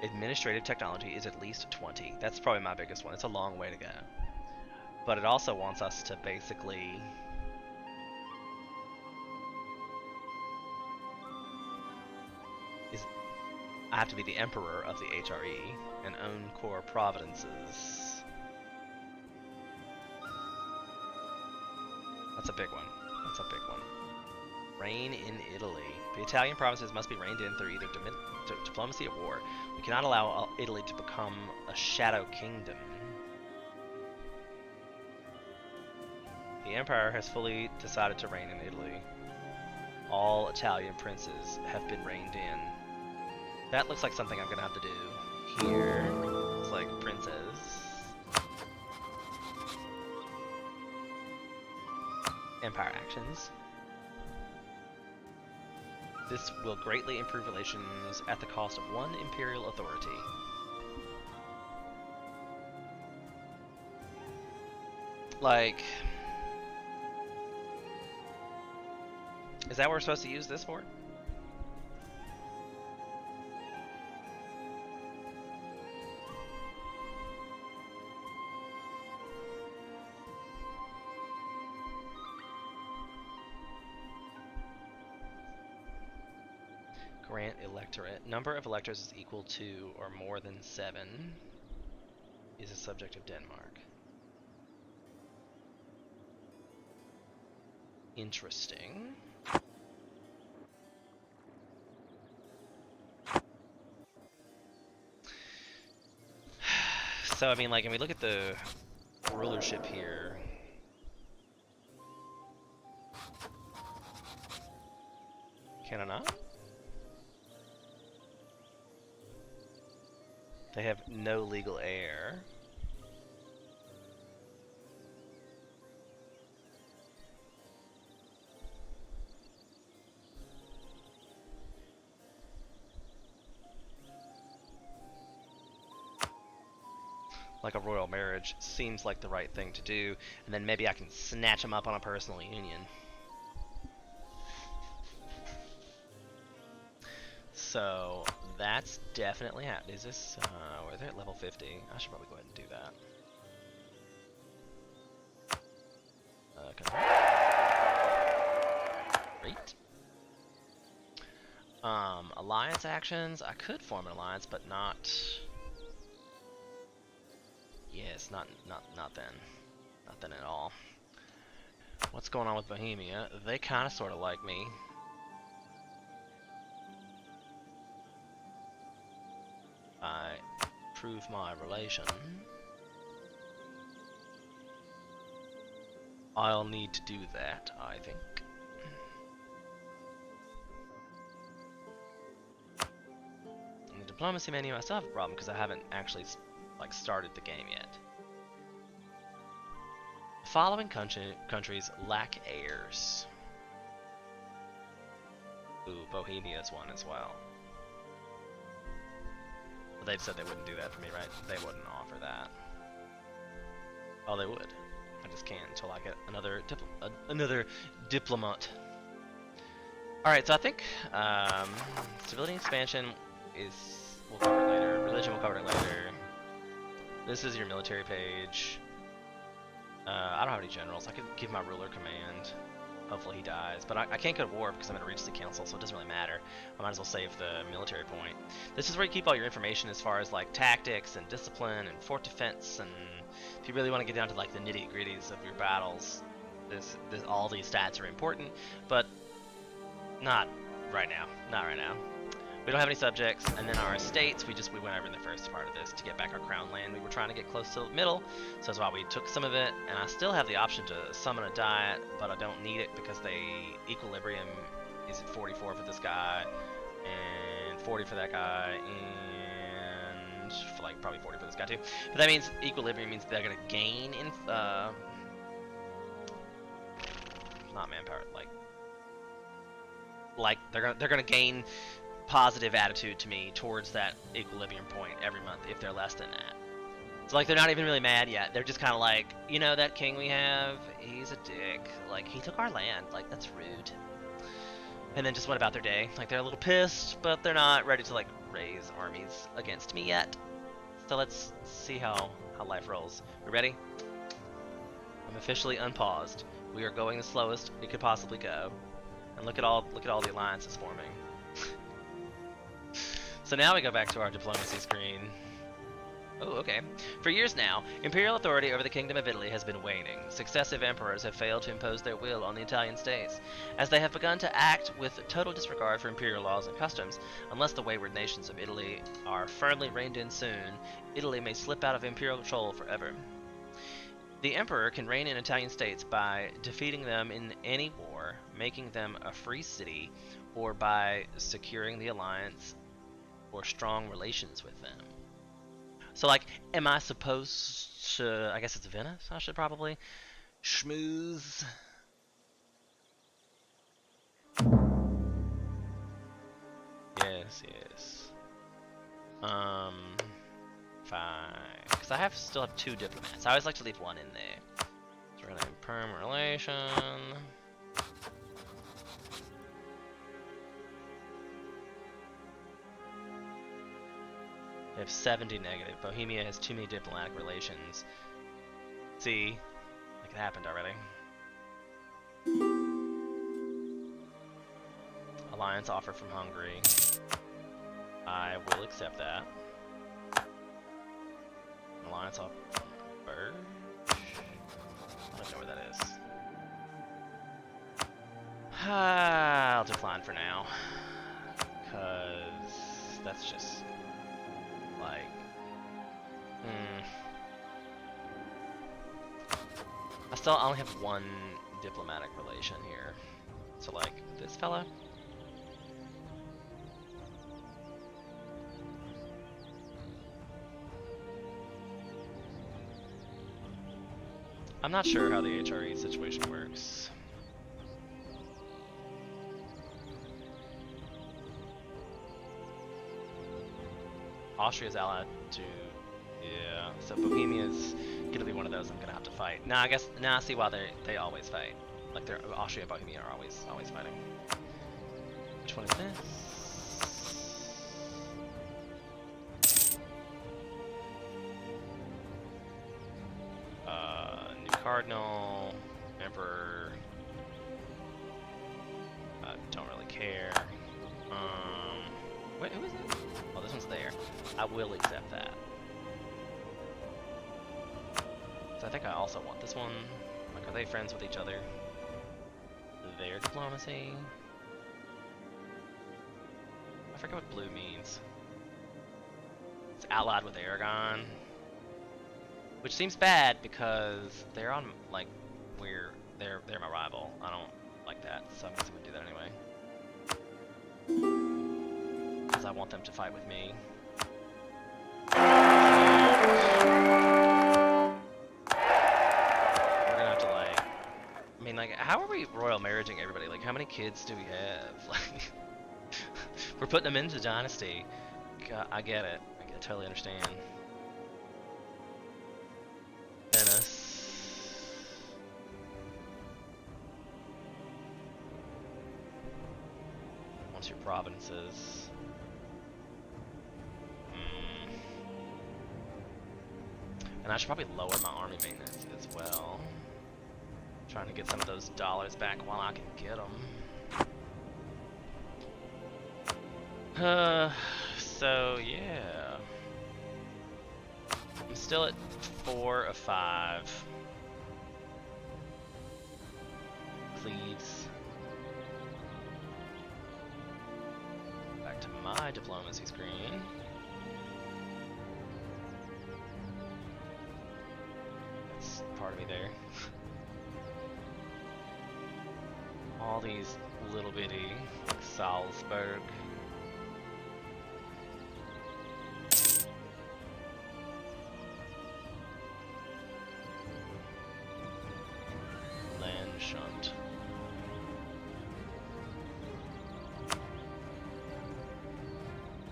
Administrative technology is at least 20. That's probably my biggest one. It's a long way to go. But it also wants us to basically... I have to be the emperor of the HRE and own core provinces. That's a big one. That's a big one. Reign in Italy. The Italian provinces must be reined in through either diplomacy or war. We cannot allow Italy to become a shadow kingdom. The empire has fully decided to reign in Italy. All Italian princes have been reined in. That looks like something I'm gonna have to do here. It's like princes. Empire actions. This will greatly improve relations at the cost of one imperial authority. Like, is that what we're supposed to use this for? Grant electorate. Number of electors is equal to or more than 7 is a subject of Denmark. Interesting. So, I mean, like, and we look at the rulership here. Can I not? They have no legal heir. Like a royal marriage seems like the right thing to do, and then maybe I can snatch them up on a personal union. So that's definitely happening. Is this, we're there at level 50. I should probably go ahead and do that. Great. Alliance actions. I could form an alliance, but not. Yes, not then. Not then at all. What's going on with Bohemia? They kind of sort of like me. I prove my relation. I'll need to do that, I think. In the diplomacy menu, I still have a problem because I haven't actually like started the game yet. The following countries lack heirs. Ooh, Bohemia's one as well. They said they wouldn't do that for me, right? They wouldn't offer that. Oh, they would. I just can't until I get another diplomat. All right, so I think civility expansion is we'll cover it later. Religion we'll cover it later. This is your military page. I don't have any generals. I could give my ruler command. Hopefully he dies. But I can't go to war because I'm in a Regency Council, so it doesn't really matter. I might as well save the military point. This is where you keep all your information as far as like tactics and discipline and fort defense, and if you really want to get down to like the nitty-gritties of your battles, all these stats are important, but not right now. Not right now. We don't have any subjects, and then our estates, we went over in the first part of this to get back our crown land. We were trying to get close to the middle, so that's why we took some of it, and I still have the option to summon a diet, but I don't need it because equilibrium is at 44 for this guy, and 40 for that guy, and for like probably 40 for this guy too. But that means equilibrium means they're gonna gain in not manpower, like they're gonna gain positive attitude to me towards that equilibrium point every month if they're less than that. So like they're not even really mad yet. They're just kind of like, you know, that king we have, he's a dick. Like he took our land. Like that's rude. And then just went about their day. Like they're a little pissed, but they're not ready to like raise armies against me yet. So let's see how life rolls. We ready? I'm officially unpaused. We are going the slowest we could possibly go. And look at all the alliances forming. So now we go back to our diplomacy screen. Oh, okay. For years now, imperial authority over the Kingdom of Italy has been waning. Successive emperors have failed to impose their will on the Italian states, as they have begun to act with total disregard for imperial laws and customs. Unless the wayward nations of Italy are firmly reined in soon, Italy may slip out of imperial control forever. The emperor can reign in Italian states by defeating them in any war, making them a free city, or by securing the alliance or strong relations with them. So, like, am I supposed to? I guess it's Venice. I should probably schmooze. Yes, yes. Fine. Because I still have 2 diplomats. I always like to leave 1 in there. So we're gonna perm relation. They have 70 negative. Bohemia has too many diplomatic relations. See, like it happened already. Alliance offer from Hungary. I will accept that. Alliance offer from Burge. I don't know where that is. I'll decline for now. Because that's just like, I still only have 1 diplomatic relation here. So like, this fella? I'm not sure how the HRE situation works. Austria's allied to, yeah. So Bohemia's gonna be one of those I'm gonna have to fight. Now I guess now I see why they always fight. Like Austria and Bohemia are always fighting. Which one is this? New Cardinal, Emperor. Don't really care. Wait, who is it? Oh, this one's there. I will accept that. So I think I also want this one. Like, are they friends with each other? Their diplomacy? I forget what blue means. It's allied with Aragon. Which seems bad because they're on, like, they're my rival. I don't like that, so I guess I'm gonna do that anyway. Because I want them to fight with me. We're gonna have to, like, I mean, like, how are we royal marriaging everybody? Like, how many kids do we have? Like, we're putting them into dynasty. God, I get it. I totally understand. Venice. Once your provinces. And I should probably lower my army maintenance as well. Trying to get some of those dollars back while I can get them. So yeah. I'm still at 4 of 5. Cleves. Back to my diplomacy screen. That's part of me there. All these little bitty, like Salzburg. Shunt.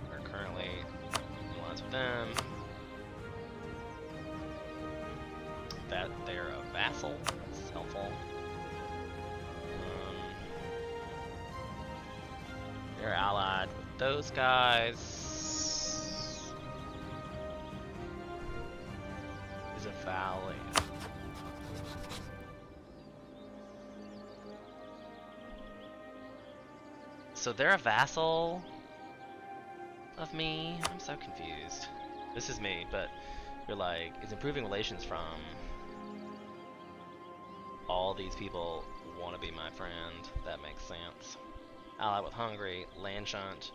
We're currently in lines with them. That they're a vassal. That's helpful. They're allied with those guys. Is a valley. So they're a vassal of me? I'm so confused. This is me, but you're like, is improving relations from all these people want to be my friend. That makes sense. Ally with Hungary, land shunt.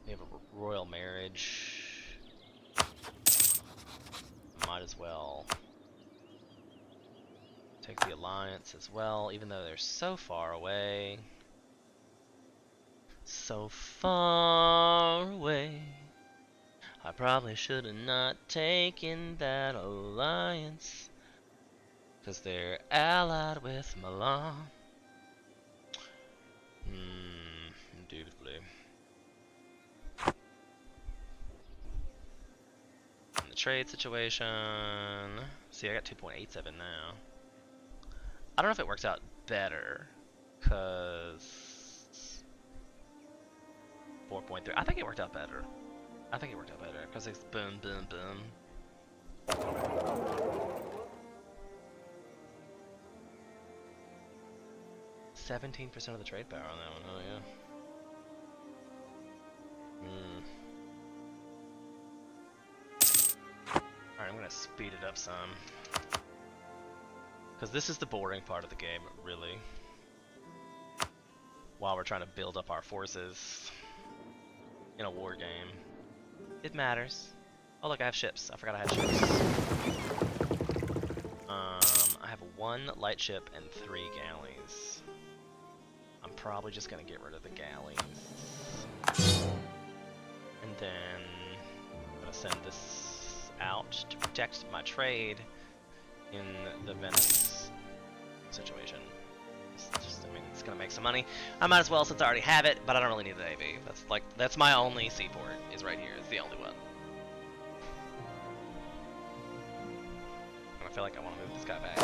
We have a royal marriage. Might as well take the alliance as well, even though they're so far away. So far away. I probably should have not taken that alliance, 'cause they're allied with Milan. Indubitably. In the trade situation, see, I got 2.87 now. I don't know if it works out better, 'cause 4.3. I think it worked out better. I think it worked out better, because it's boom, boom, boom. 17% of the trade power on that one. Oh yeah. Alright, I'm gonna speed it up some, because this is the boring part of the game, really. While we're trying to build up our forces in a war game. It matters. Oh look, I have ships. I forgot I had ships. I have 1 light ship and 3 galleys. I'm probably just gonna get rid of the galleys. And then I'm gonna send this out to protect my trade in the Venice situation. I mean, it's gonna make some money. I might as well, since I already have it, but I don't really need the Navy. That's my only seaport, is right here. It's the only one. And I feel like I want to move this guy back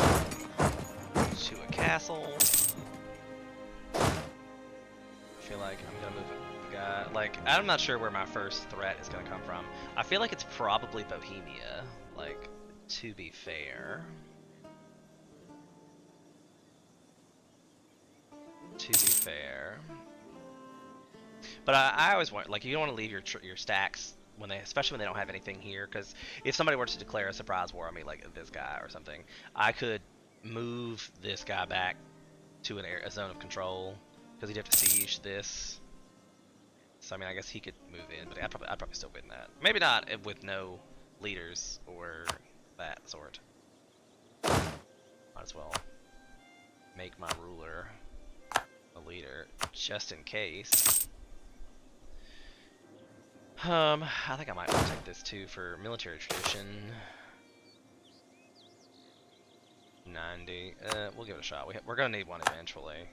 to a castle. I feel like I'm gonna move the guy. Like, I'm not sure where my first threat is gonna come from. I feel like it's probably Bohemia. Like, to be fair. But I always want, like, you don't want to leave your stacks when especially when they don't have anything here, because if somebody were to declare a surprise war on me, like this guy or something, I could move this guy back to a zone of control, because he'd have to siege this. So I mean, I guess he could move in, but I'd probably still win that. Maybe not with no leaders or that sort. Might as well make my ruler a leader, just in case. I think I might want to take this too for military tradition. 90. We'll give it a shot. We're gonna need one eventually.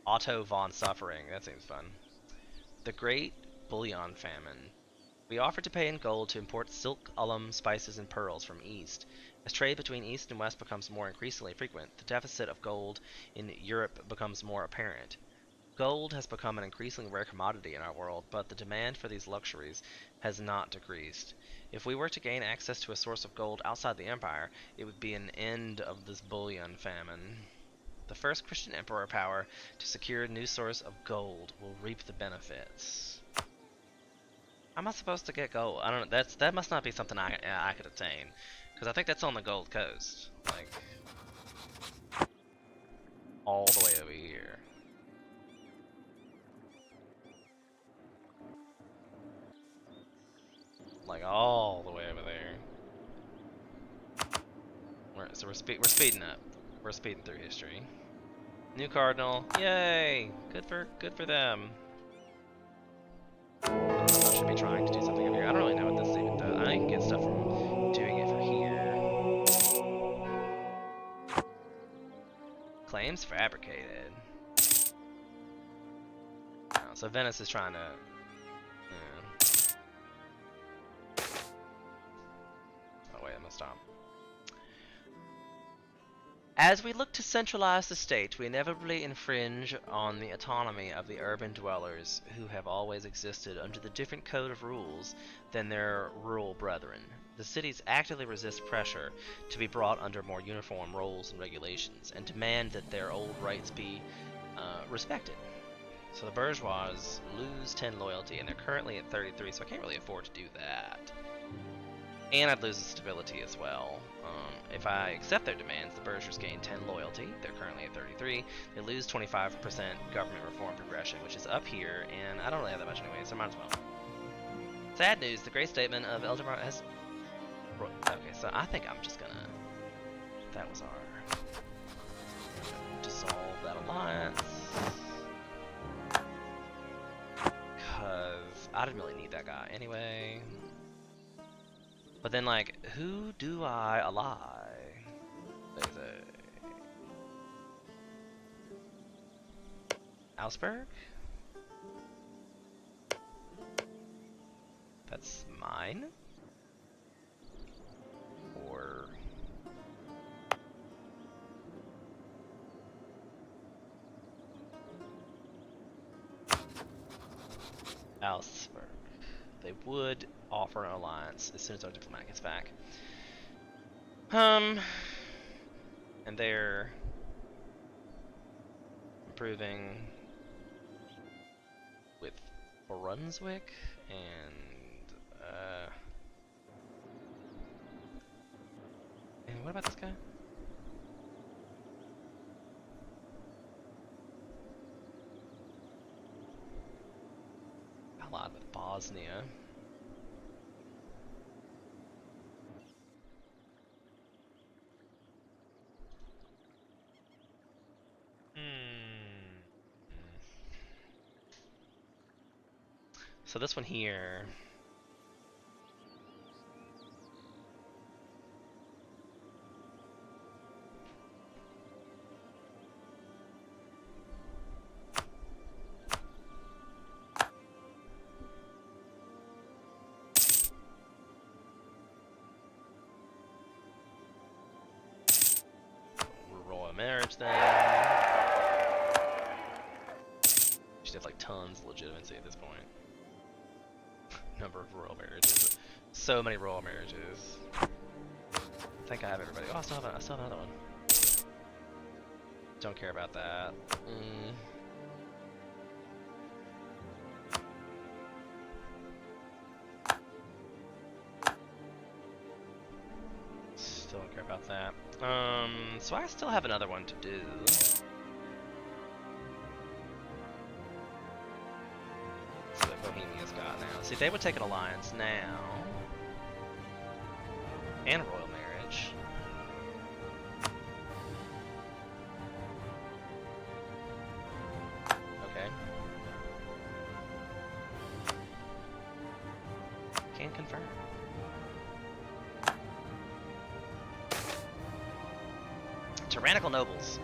Otto von Suffering. That seems fun. The Great Bullion Famine. We offered to pay in gold to import silk, alum, spices, and pearls from East. As trade between East and West becomes more increasingly frequent, the deficit of gold in Europe becomes more apparent. Gold has become an increasingly rare commodity in our world, but the demand for these luxuries has not decreased. If we were to gain access to a source of gold outside the Empire, it would be an end of this bullion famine. The first Christian emperor power to secure a new source of gold will reap the benefits. How am I supposed to get gold? I don't know. That must not be something I could attain, because I think that's on the Gold Coast, like all the way over here. Like all the way over there. So we're speeding up. We're speeding through history. New cardinal, yay! Good for them. I should be trying to do something over here. I don't really know what this even does. I can get stuff from doing it from here. Claims fabricated. Oh, so Venice is trying to. Oh wait, I'm gonna stop. As we look to centralize the state, we inevitably infringe on the autonomy of the urban dwellers who have always existed under the different code of rules than their rural brethren. The cities actively resist pressure to be brought under more uniform rules and regulations, and demand that their old rights be respected. So the bourgeois lose 10 loyalty, and they're currently at 33, so I can't really afford to do that. And I'd lose the stability as well. If I accept their demands, the bourgeois gain 10 loyalty. They're currently at 33. They lose 25% government reform progression, which is up here, and I don't really have that much anyway, so I might as well. Sad news, the great statement of Eldemar has... Okay, so I think I'm just gonna... That was our... Dissolve that alliance. Because I didn't really need that guy anyway. But then, like, who do I ally? There's a... Augsburg? That's mine? Or... Augsburg. They would offer an alliance as soon as our diplomat gets back. And they're improving with Brunswick and what about this guy? Allied with Bosnia. So this one here. Royal marriage then. She'd have like tons of legitimacy at this point. Number of royal marriages. So many royal marriages. I think I have everybody. Oh, I still have another one. Don't care about that. Still don't care about that. So I still have another one to do. So that Bohemia's got now. See, they would take an alliance now. And a royal marriage. Okay. Can confirm. Tyrannical nobles.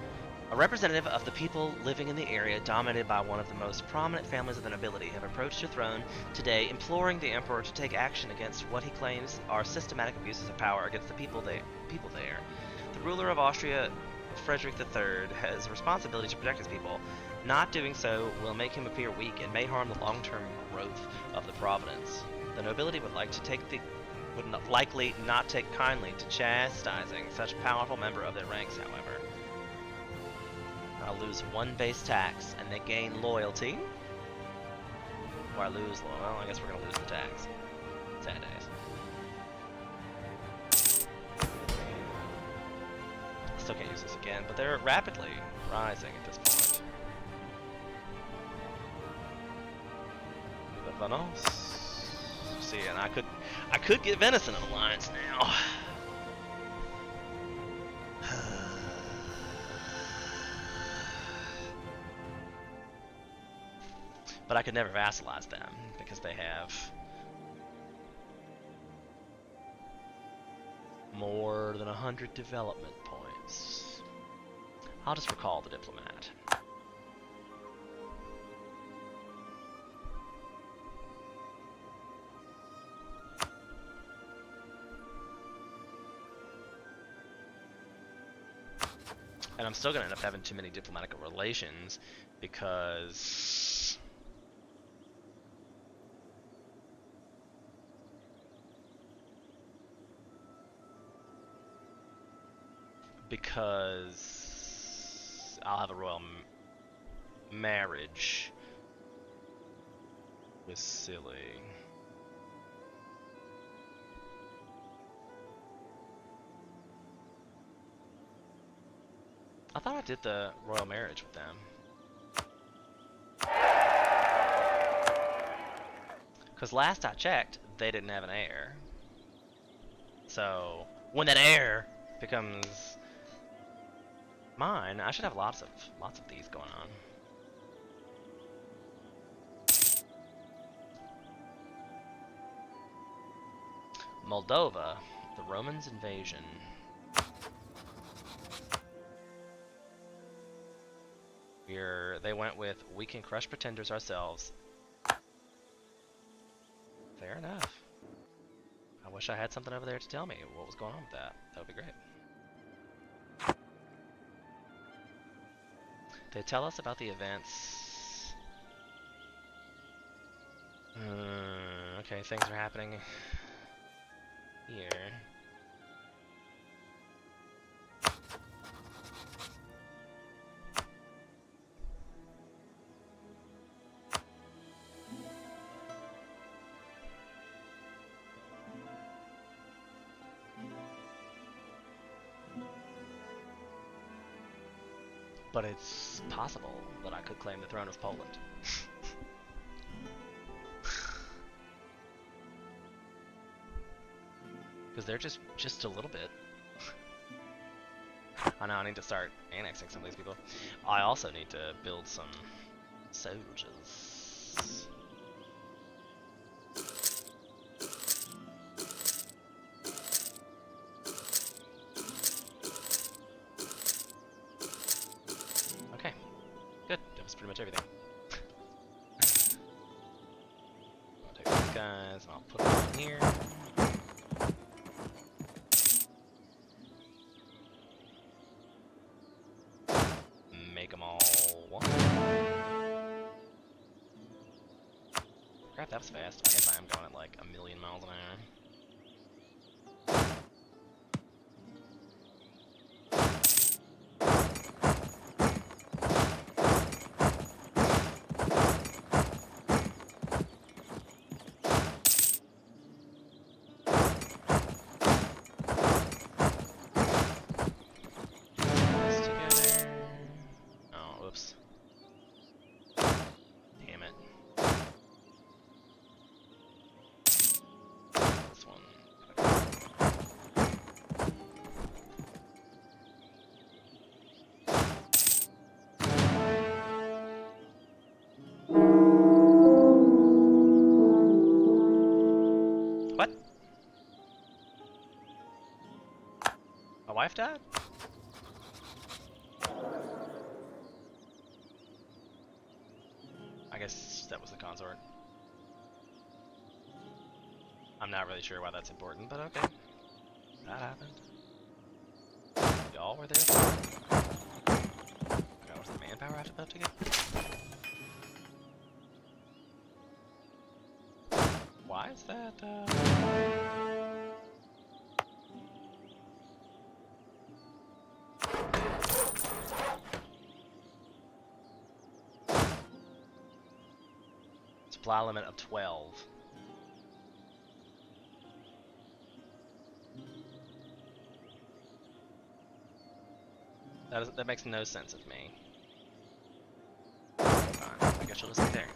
A representative of the people living in the area dominated by one of the most prominent families of the nobility have approached the throne today imploring the emperor to take action against what he claims are systematic abuses of power against the people there. The ruler of Austria, Frederick III, has a responsibility to protect his people. Not doing so will make him appear weak and may harm the long-term growth of the province. The nobility would likely not take kindly to chastising such a powerful member of their ranks, however. I'll lose one base tax, and they gain loyalty. Or I lose, well, I guess we're gonna lose the tax. Sad days. Still can't use this again, but they're rapidly rising at this point. The Vamos. See, and I could get Venice in an alliance now. But I could never vassalize them because they have more than 100 development points. I'll just recall the diplomat. And I'm still going to end up having too many diplomatic relations because I'll have a royal marriage was silly. I thought I did the royal marriage with them. Because last I checked, they didn't have an heir. So when that heir becomes mine, I should have lots of these going on. Moldova, the Romans' invasion. They went with we can crush pretenders ourselves. Fair enough. I wish I had something over there to tell me what was going on with that. That would be great. They tell us about the events. Okay, things are happening here. But it's possible that I could claim the throne of Poland. Because they're just a little bit. I know, I need to start annexing some of these people. I also need to build some soldiers. Okay, good. That was pretty much everything. I'll take these guys and I'll put them in here. Make them all one. Crap, that was fast. I guess I am going at like 1,000,000 miles an hour. Wife died? I guess that was the consort. I'm not really sure why that's important, but okay. That happened. Y'all were there? God, what's the manpower I have to put up to get? Why is that, Supply limit of 12. That makes no sense of me. Fine, I guess you'll just sit there.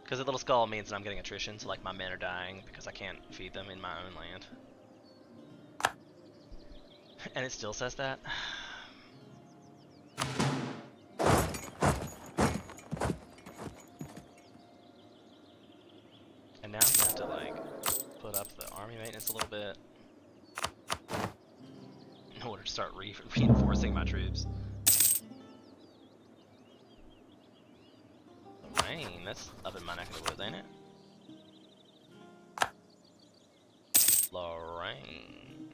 Because the little skull means that I'm getting attrition, so like my men are dying because I can't feed them in my own land. And it still says that? And now I'm gonna have to like put up the army maintenance a little bit in order to start reinforcing my troops. Lorraine, that's up in my neck of the woods, ain't it? Lorraine.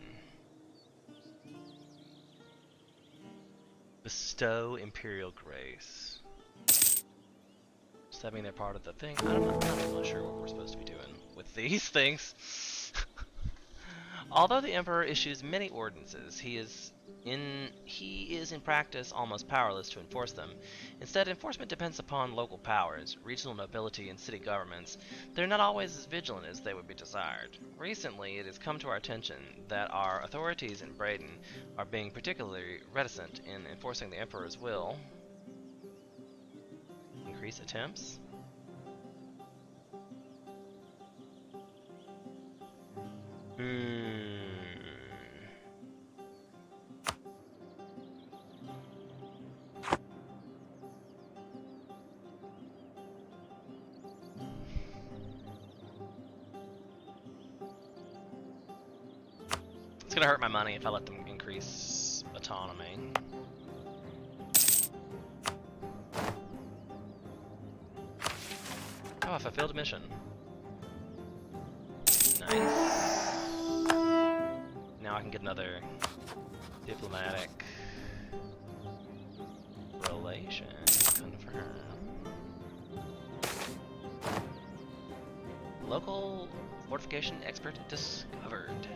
Bestow Imperial Grace. Does that mean they're part of the thing? I'm not really sure what we're supposed to be doing with these things. Although the Emperor issues many ordinances, he is in practice almost powerless to enforce them. Instead, enforcement depends upon local powers, regional nobility, and city governments. They're not always as vigilant as they would be desired. Recently, it has come to our attention that our authorities in Braden are being particularly reticent in enforcing the Emperor's will. Increase attempts? It's gonna hurt my money if I let them increase autonomy. Oh, I fulfilled a mission. Nice. Now I can get another diplomatic relation. Confirm. Local fortification expert discovered.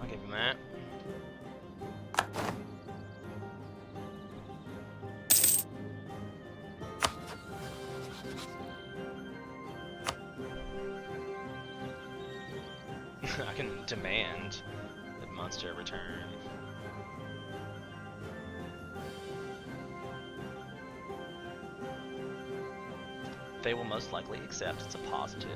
I'll give him that. I can demand the monster return. They will most likely accept. It's a positive.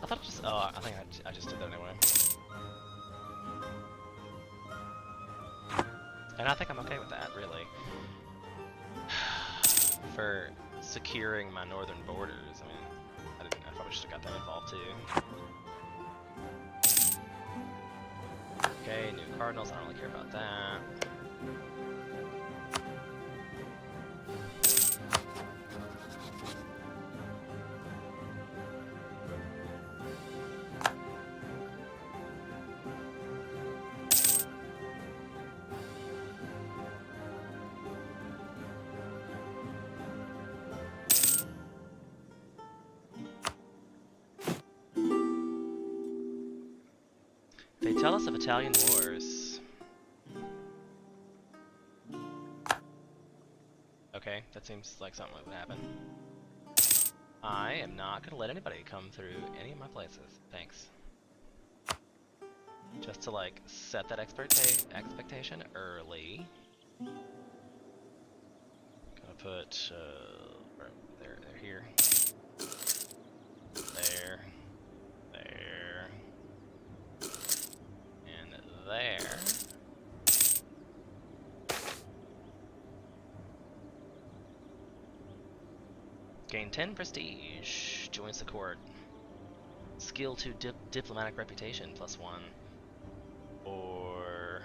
I thought it just. Oh, I think I just did that anyway. And I think I'm okay with that, really. For securing my northern borders, I mean, I probably should have got them involved too. Okay, new cardinals, I don't really care about that. They tell us of Italian wars. Okay, that seems like something that would happen. I am not gonna let anybody come through any of my places. Thanks. Just to like set that expectation early. Gonna put they're here. There. There. Gain 10 prestige. Joins the court. Skill 2 diplomatic reputation +1. Or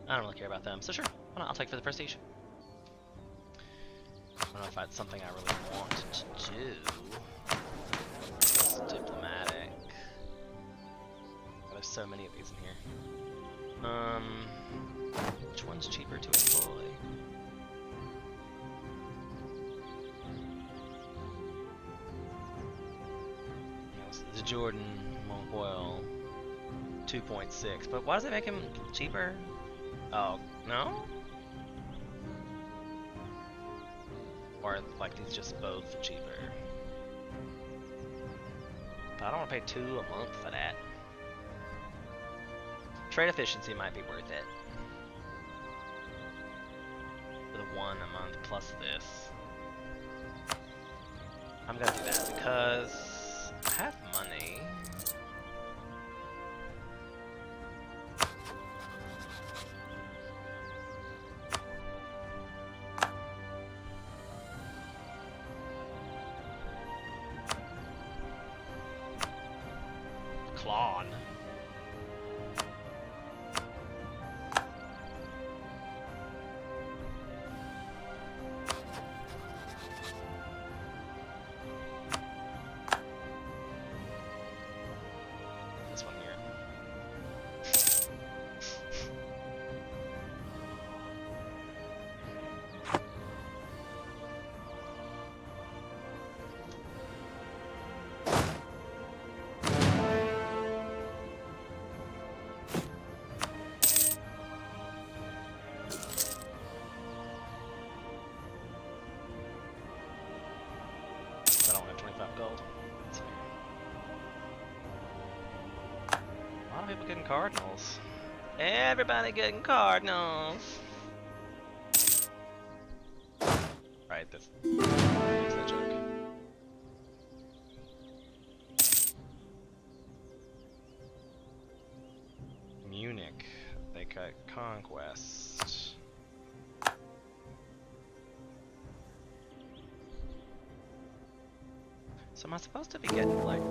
I don't really care about them, so sure. Why not? I'll take for the prestige. I don't know if that's something I really want to do. Diplomatic. Oh, there's so many of these in here. Which one's cheaper to employ? The Jordan Moncoil 2.6, but why does it make him cheaper? Oh, no? Or like these just both cheaper? But I don't want to pay 2 a month for that. Trade efficiency might be worth it. For the 1 a month plus this. I'm gonna do that because I have money. on. This one here. I don't have 25 gold. Let's see. A lot of people getting cardinals. Everybody getting cardinals. Right, that's that joke. Munich, they got conquest. So am I supposed to be getting, like,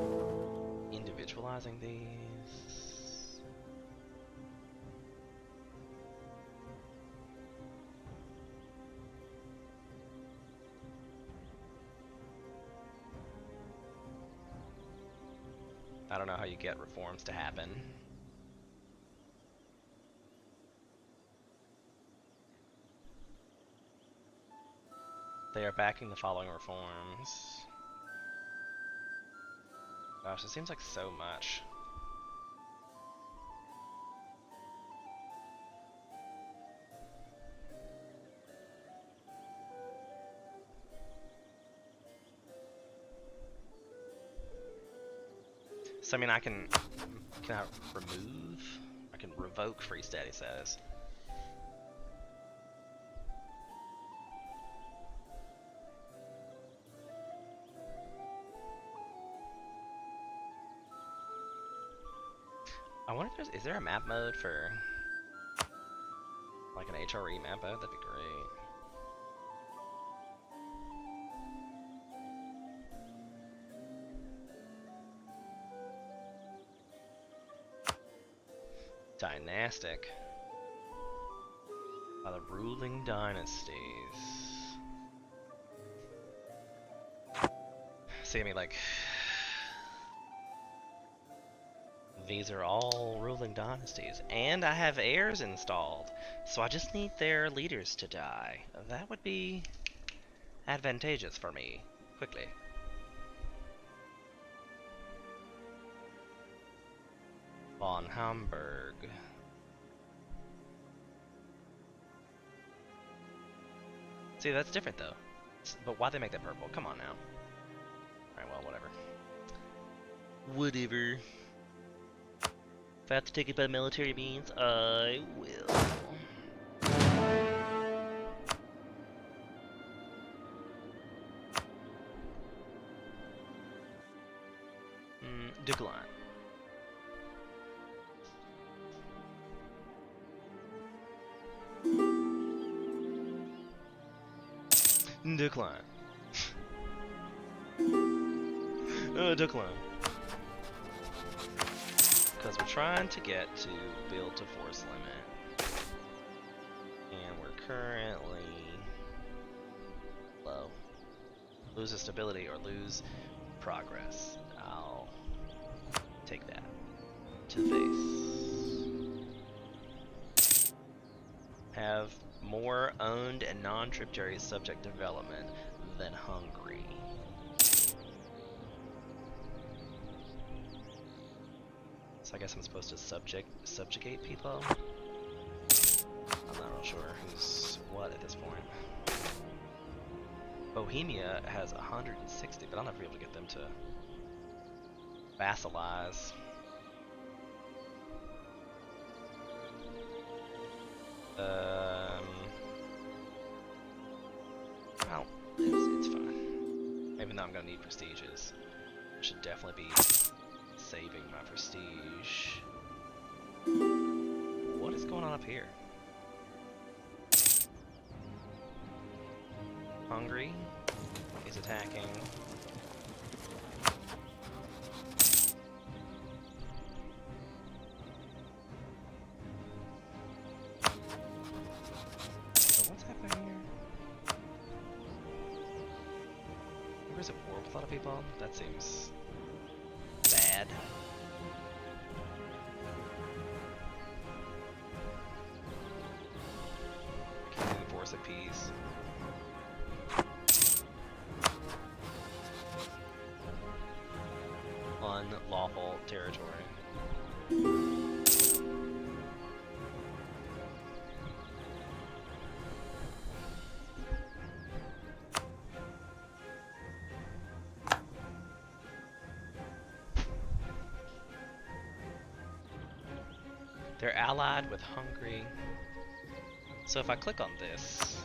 individualizing these? I don't know how you get reforms to happen. They are backing the following reforms. Gosh, it seems like so much. So I mean, can I remove? I can revoke free steady status. I wonder if is there a map mode for like an HRE map mode? That'd be great. Dynastic. By the ruling dynasties. See, I mean, like, these are all ruling dynasties, and I have heirs installed, so I just need their leaders to die. That would be advantageous for me, quickly. Von Hamburg. See, that's different though. But why'd they make that purple? Come on now. Alright, well, whatever. Whatever. If I have to take it by military means, I will. Decline. Decline. Decline. Because we're trying to get to build to force limit. And we're currently low. Lose a stability or lose progress. I'll take that to the face. Have more owned and non-tributary subject development than Hungary. So I guess I'm supposed to subjugate people? I'm not real sure who's what at this point. Bohemia has 160, but I'll never be able to get them to vassalize. Well, it's fine. Even though I'm gonna need prestiges, I should definitely be saving my prestige. What is going on up here? Hungary is attacking. people? That seems bad. Can't enforce a peace. Unlawful territory. They're allied with Hungary. So if I click on this,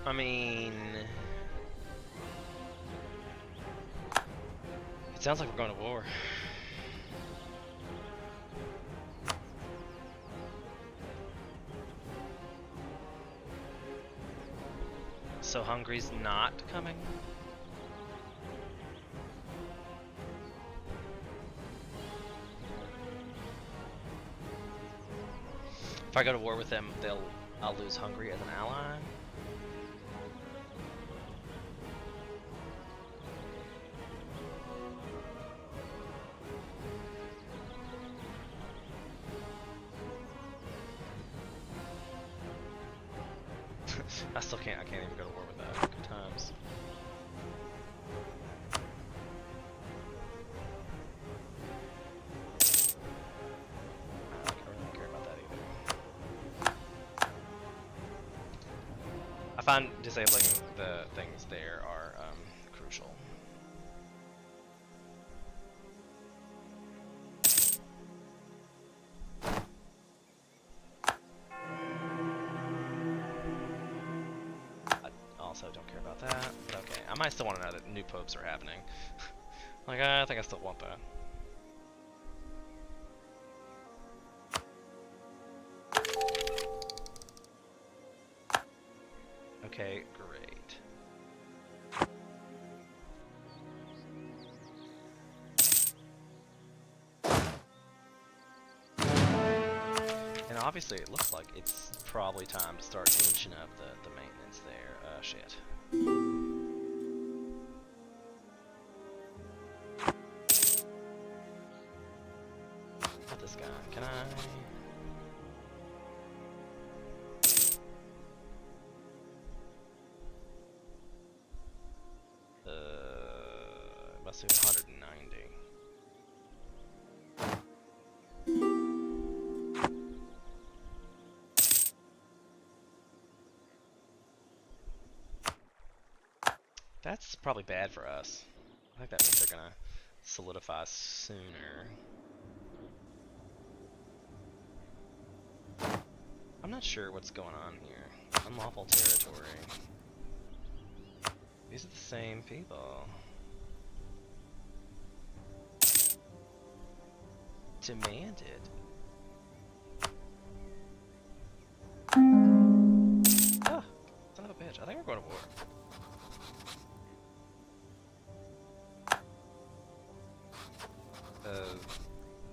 I mean, it sounds like we're going to war. So Hungary's not coming? If I go to war with them, I'll lose Hungary as an ally. I can't even go to war with that. Good times. I don't really care about that either. I find disabling the things there are crucial. Also don't care about that, but okay. I might still want to know that new popes are happening. Like, I think I still want that. Okay, great. And obviously it looks like it's probably time to start inching up the maintenance there. Shit. Not this guy. Can I? Must be 190. That's probably bad for us. I think that means they're gonna solidify sooner. I'm not sure what's going on here. Unlawful territory. These are the same people. Demanded. Ah, son of a bitch. I think we're going to war.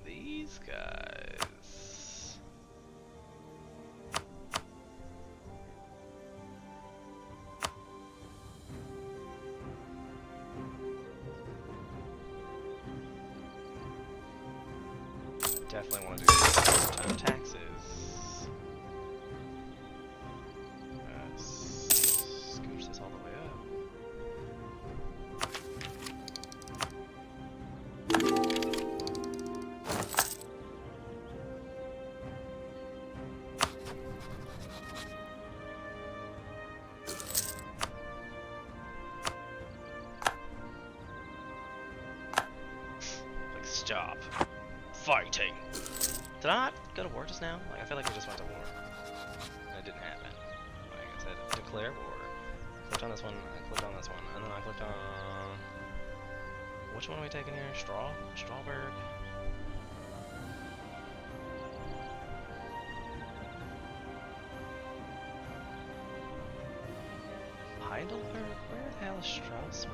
These guys. Definitely want to do time taxes. Scooch this all the way up. Like, stop fighting. Did I not go to war just now? Like, I feel like we just went to war. And it didn't happen. Like I said, declare war. Clicked on this one, I clicked on this one, and then I clicked on... Which one are we taking here? Strawberg? hell is Strasbourg?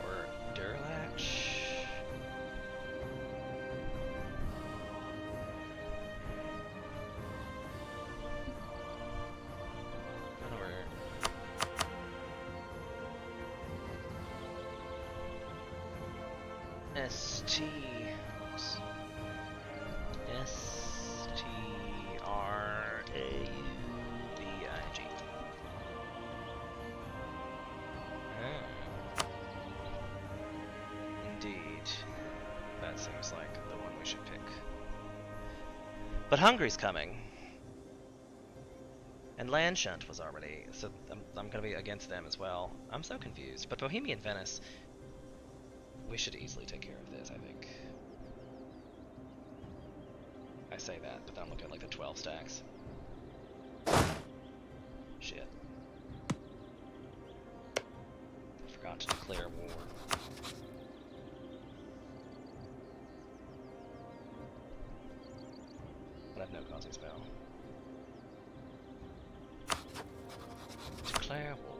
Or Durlach? I don't know where. ST. STRAUBIG. Indeed. That seems like the one we should pick. But Hungary's coming. And Landshunt was already, so I'm gonna be against them as well. I'm so confused. But Bohemian Venice, we should easily take care of this, I think. I say that, but then I'm looking at like the 12 stacks. Shit. I forgot to declare war. But I have no causing spell. Declare war.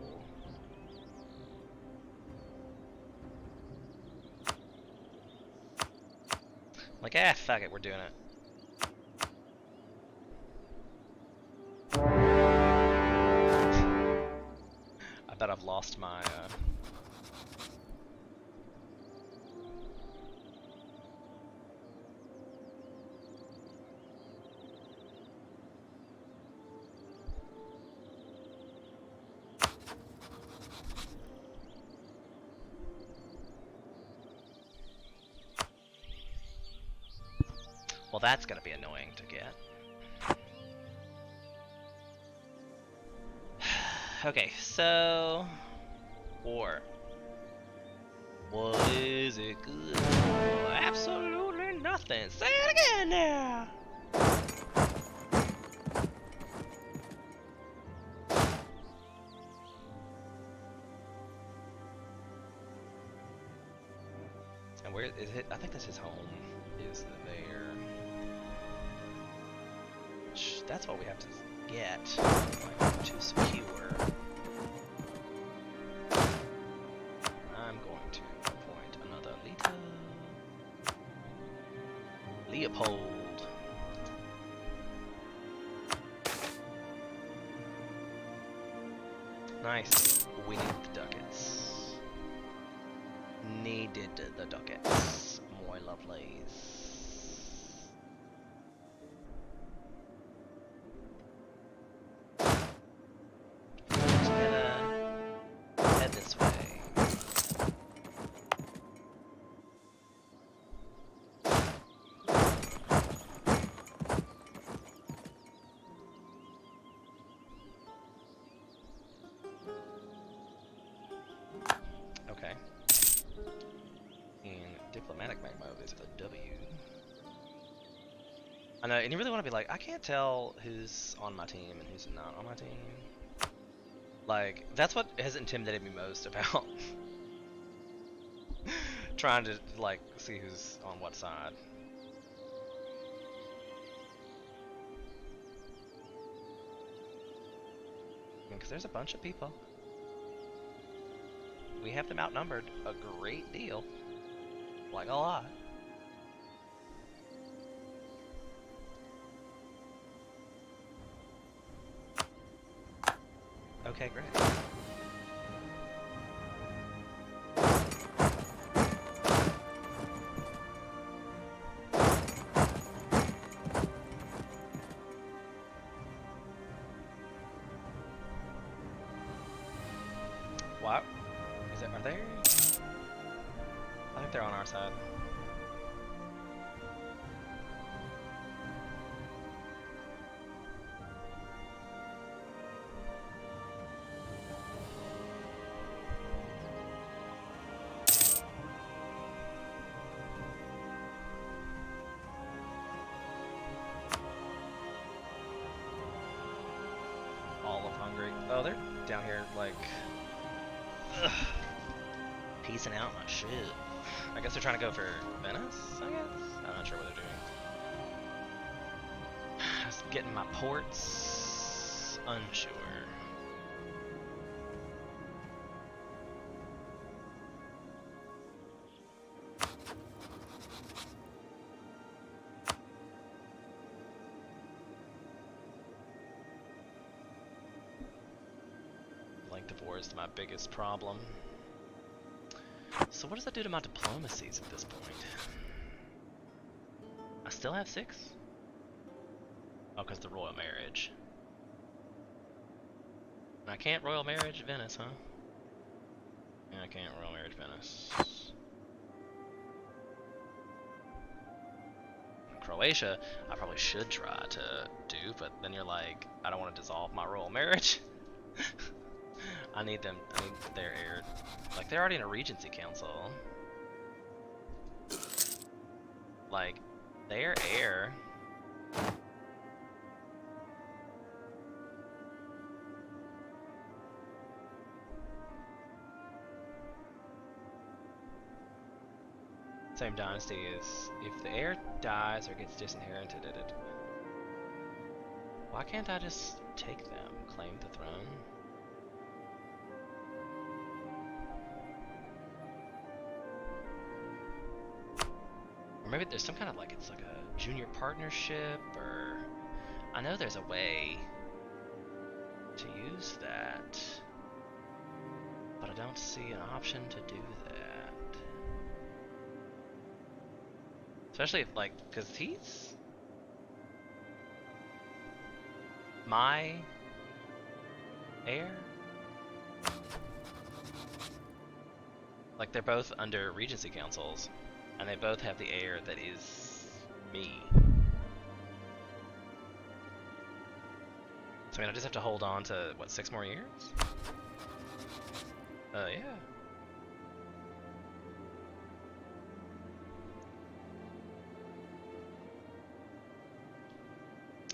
Like, fuck it, we're doing it. I bet I've lost my, well, that's gonna be annoying to get. Okay, so... War. What is it good for? Absolutely nothing. Say it again now! And where is it? I think that's his home. Is there. That's what we have to get to secure. I'm going to appoint another Leopold. Nice. We need the ducats. Needed the ducats. More lovelies. Head this way. Okay. In diplomatic mode is the W. I know, and you really want to be like, I can't tell who's on my team and who's not on my team. Like, that's what has intimidated me most about trying to, like, see who's on what side. Because there's a bunch of people. We have them outnumbered a great deal. Like, a lot. Okay, great. What? Is it? Are they? I think they're on our side. All of Hungary. Oh, they're down here, like, ugh, piecing out my shit. I guess they're trying to go for Venice, I guess? I'm not sure what they're doing. Just getting my ports unsure. Length of war is my biggest problem. So what does that do to my diplomacies at this point? I still have 6? Oh, because the royal marriage. I can't royal marriage Venice, huh? Yeah, I can't royal marriage Venice. Croatia, I probably should try to do, but then you're like, I don't want to dissolve my royal marriage. I need their heir. Like, they're already in a regency council. Like, their heir. Same dynasty is, if the heir dies or gets disinherited, why can't I just take them, claim the throne? Or maybe there's some kind of, like, it's like a junior partnership, or I know there's a way to use that, but I don't see an option to do that. Especially if, like, because he's my heir. Like, they're both under regency councils, and they both have the heir that is me. So I mean, I just have to hold on to, what, 6 more years? Yeah.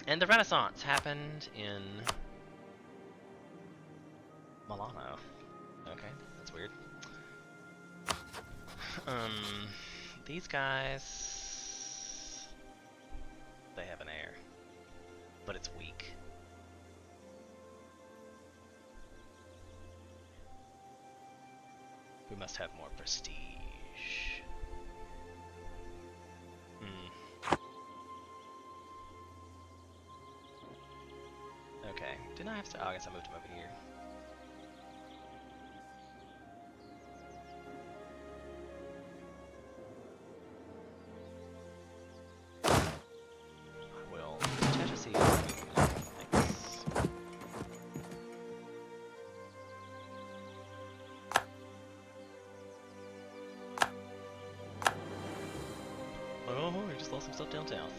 And the Renaissance happened in Milano. Okay, that's weird. These guys, they have an heir, but it's weak. We must have more prestige. Okay, didn't I have to? Oh, I guess I moved him over here. I will check to see things. Oh, he just lost some stuff down south.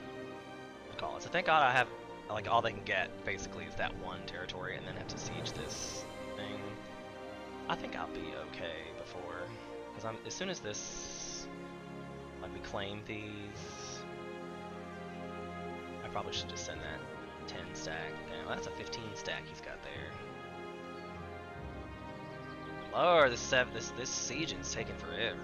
Call it. So thank God I have, like, all they can get basically is that one territory, and then have to siege this thing. I think I'll be okay before, because as soon as this, like, we claim these, I probably should just send that 10 stack. Damn, that's a 15 stack he's got there. Lord, this sieging's taking forever.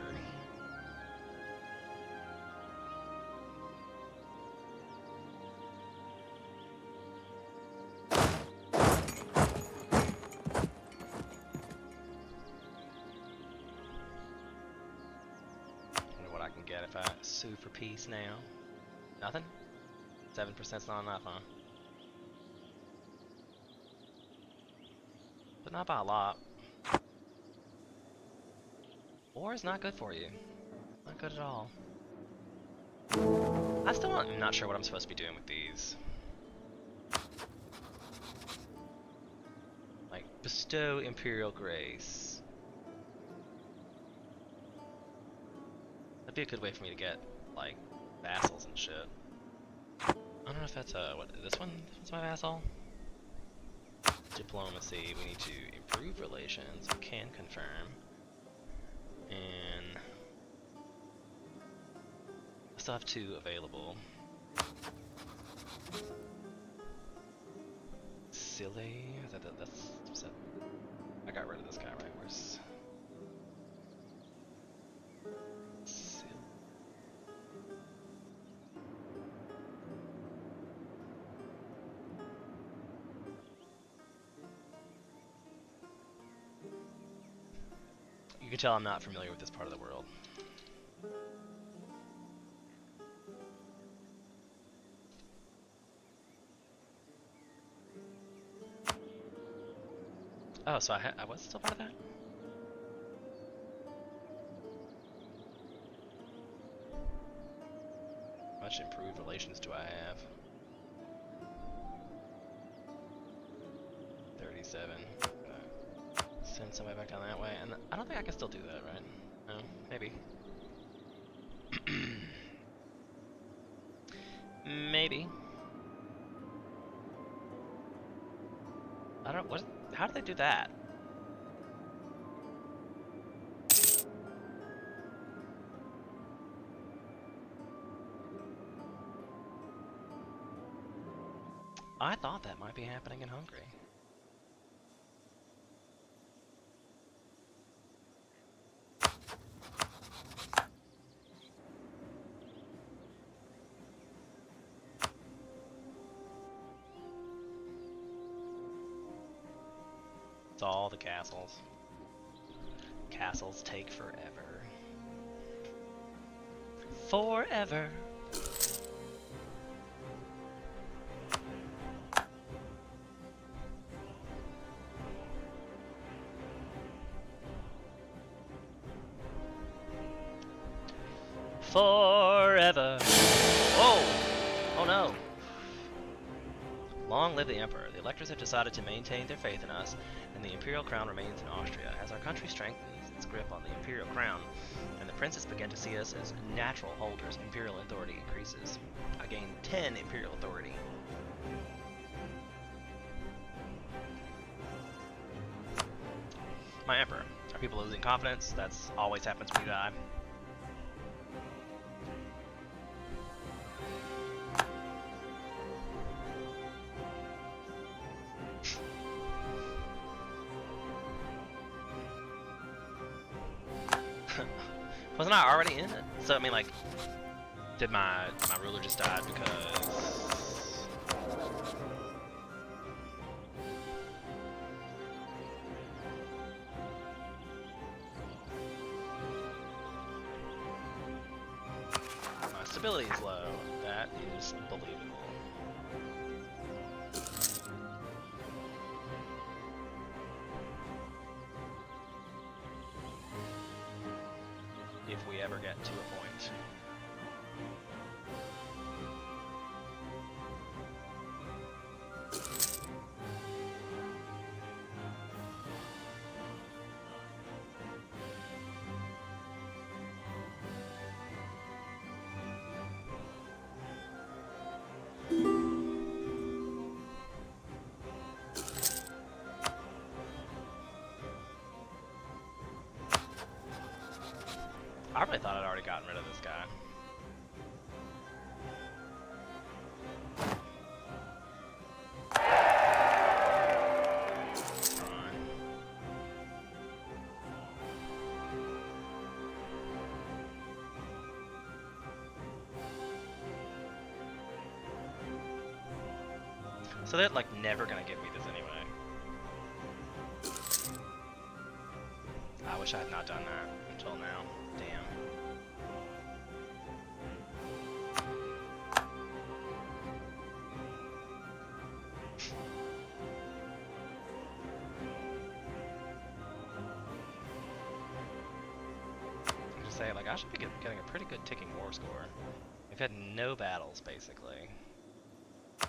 If I sue for peace now. Nothing? 7%'s not enough, huh? But not by a lot. War is not good for you. Not good at all. I still am not sure what I'm supposed to be doing with these. Like, bestow imperial grace. That'd be a good way for me to get, like, vassals and shit. I don't know if that's, what, this one? This one's my vassal? Diplomacy, we need to improve relations, we can confirm. And I still have 2 available. Silly, that's I got rid of this guy, right? Where's tell I'm not familiar with this part of the world. Oh, so I was still part of that? How much improved relations do I have? 37. Send somebody back down that way, and I don't think I can still do that, right? No, maybe. Maybe. I don't. What? How do they do that? I thought that might be happening in Hungary. It's all the castles. Castles take forever. Forever. Forever. Whoa! Oh no. Long live the Emperor. The electors have decided to maintain their faith in us, and the imperial crown remains in Austria. As our country strengthens its grip on the imperial crown, and the princes begin to see us as natural holders, imperial authority increases. I gain 10 imperial authority. My Emperor. Are people losing confidence? That's always happens when you die. Wasn't I already in it? So I mean, like, did my ruler just die because my stability is low? That is believable. If we ever get to a point. I really thought I'd already gotten rid of this guy. Fine. So they're like never gonna give me this anyway. I wish I had not done that until now. Damn. I'm just saying, like, I should be getting a pretty good ticking war score. We've had no battles, basically. I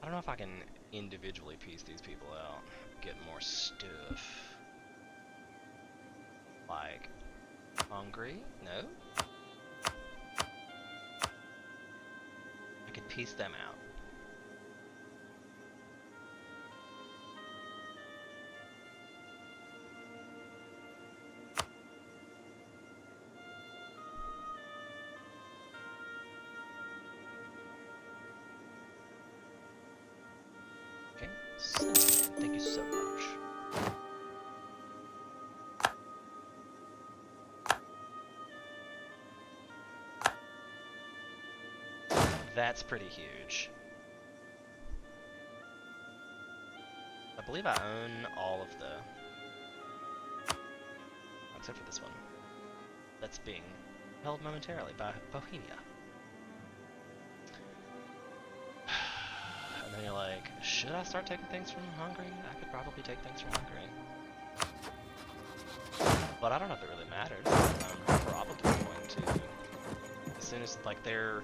don't know if I can individually piece these people out. Get more stuff. Like, Hungary? No? I could piece them out. Okay, so, thank you so much. That's pretty huge. I believe I own all of the... I except for this one. That's being held momentarily by Bohemia. And then you're like, should I start taking things from Hungary? I could probably take things from Hungary. But I don't know if it really matters. I'm probably going to, as soon as like their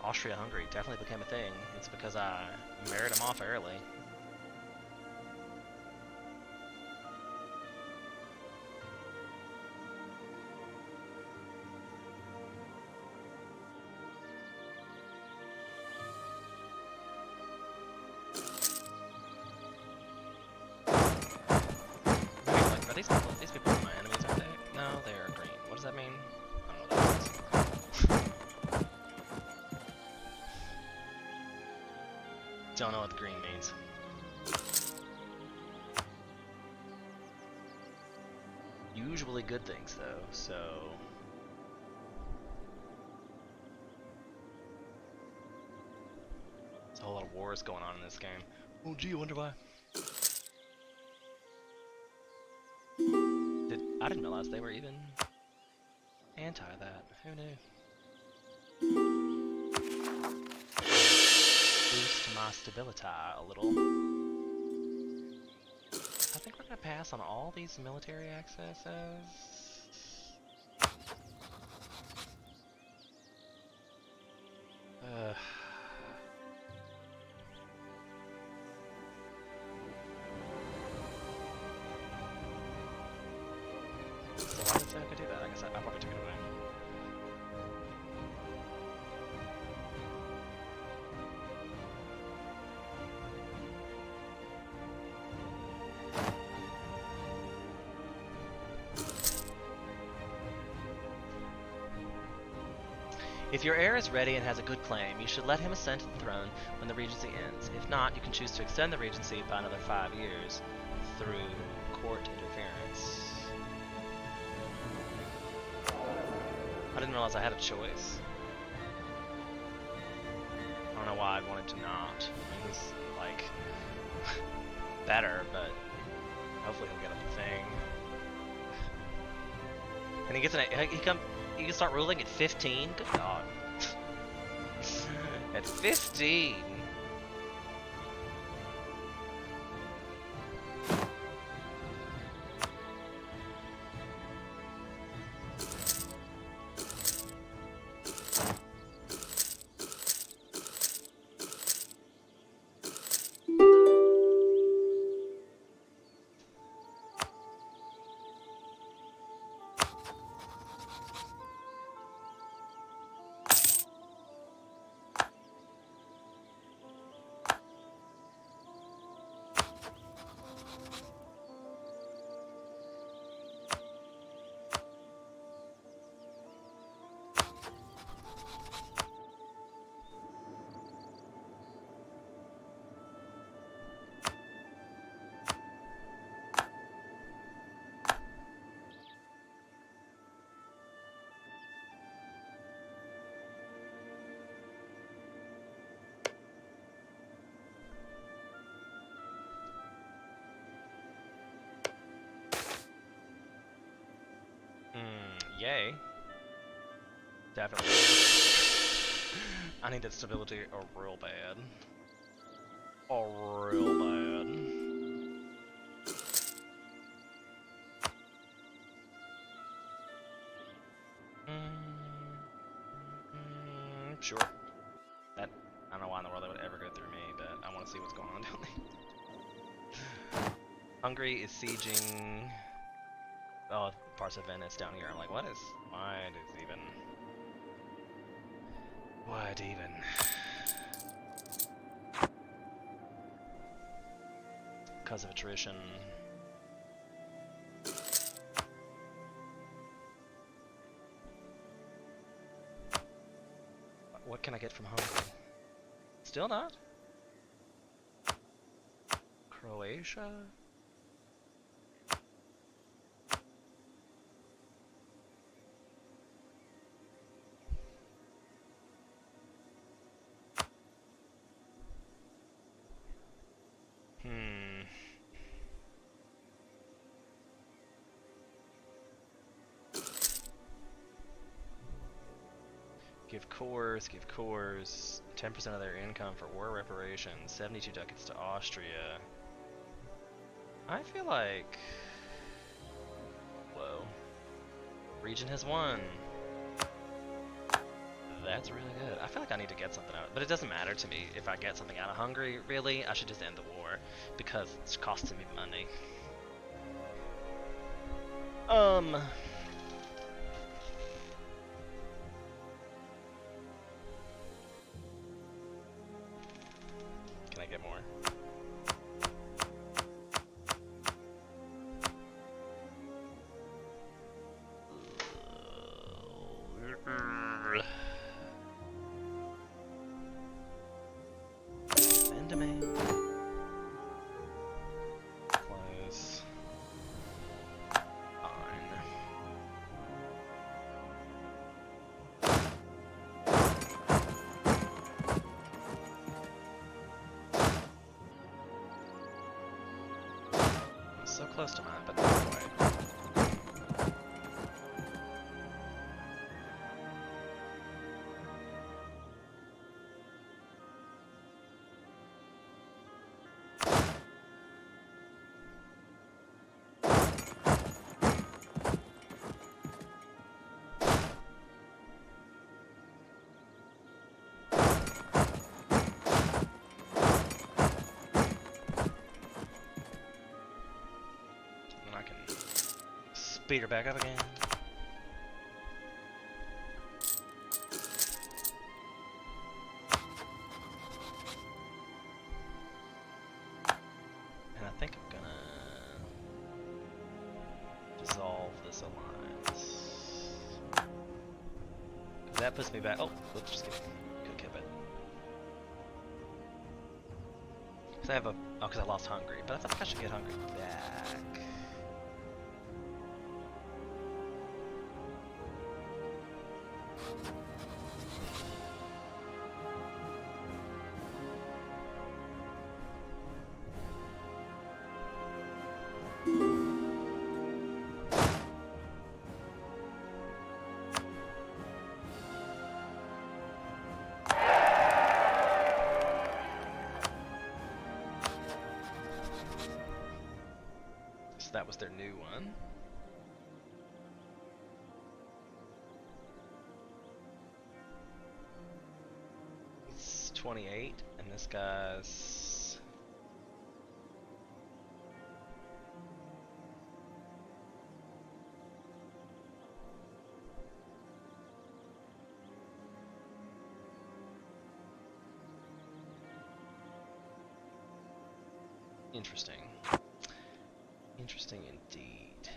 Austria-Hungary definitely became a thing, it's because I married them off early. These people are my enemies, aren't they? No, they are green. What does that mean? I don't know what that means. Don't know what the green means. Usually good things, though, so... There's a whole lot of wars going on in this game. Oh gee, I wonder why. I didn't realize they were even anti that. Who knew? Boost my stability a little. I think we're gonna pass on all these military accesses. So why did I do that? I guess I probably took it away. If your heir is ready and has a good claim, you should let him ascend to the throne when the regency ends. If not, you can choose to extend the regency by another 5 years through court interference. I didn't realize I had a choice. I don't know why I wanted to not. I mean, he's, like, better, but hopefully he'll get up the thing. And he gets he can start ruling at 15? Good God. At 15? Yay. Definitely. I need that stability real bad. Real bad. Sure. That, I don't know why in the world that would ever go through me, but I want to see what's going on down there. Hungary is sieging... Oh, parts of Venice down here. I'm like, what even? Because of attrition. What can I get from Hungary? Still not? Croatia? Give cores, 10% of their income for war reparations, 72 ducats to Austria. I feel like... Whoa. Region has won. That's really good. I feel like I need to get something out, but it doesn't matter to me if I get something out of Hungary, really. I should just end the war, because it's costing me money. Can I get more? End demand. Close. Fine. So close to mine, but not quite. Then I can speed her back up again. And I think I'm gonna dissolve this alliance. 'Cause that puts me back. Oh, let's just kidding. Good keep it. Cause I have a. Oh, because I lost Hungary, but I think I should get Hungary back. So that was their new one. It's 28, and this guy's... Interesting. Interesting indeed.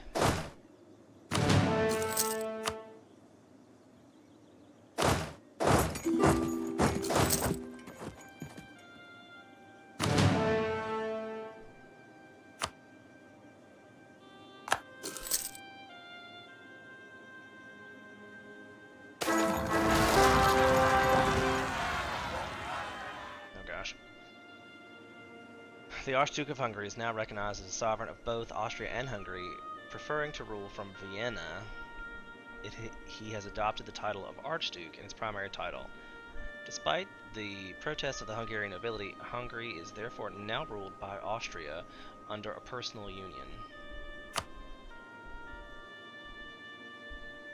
Oh gosh. The Archduke of Hungary is now recognized as a sovereign of both Austria and Hungary, preferring to rule from Vienna. He has adopted the title of Archduke in his primary title. Despite the protests of the Hungarian nobility, Hungary is therefore now ruled by Austria under a personal union.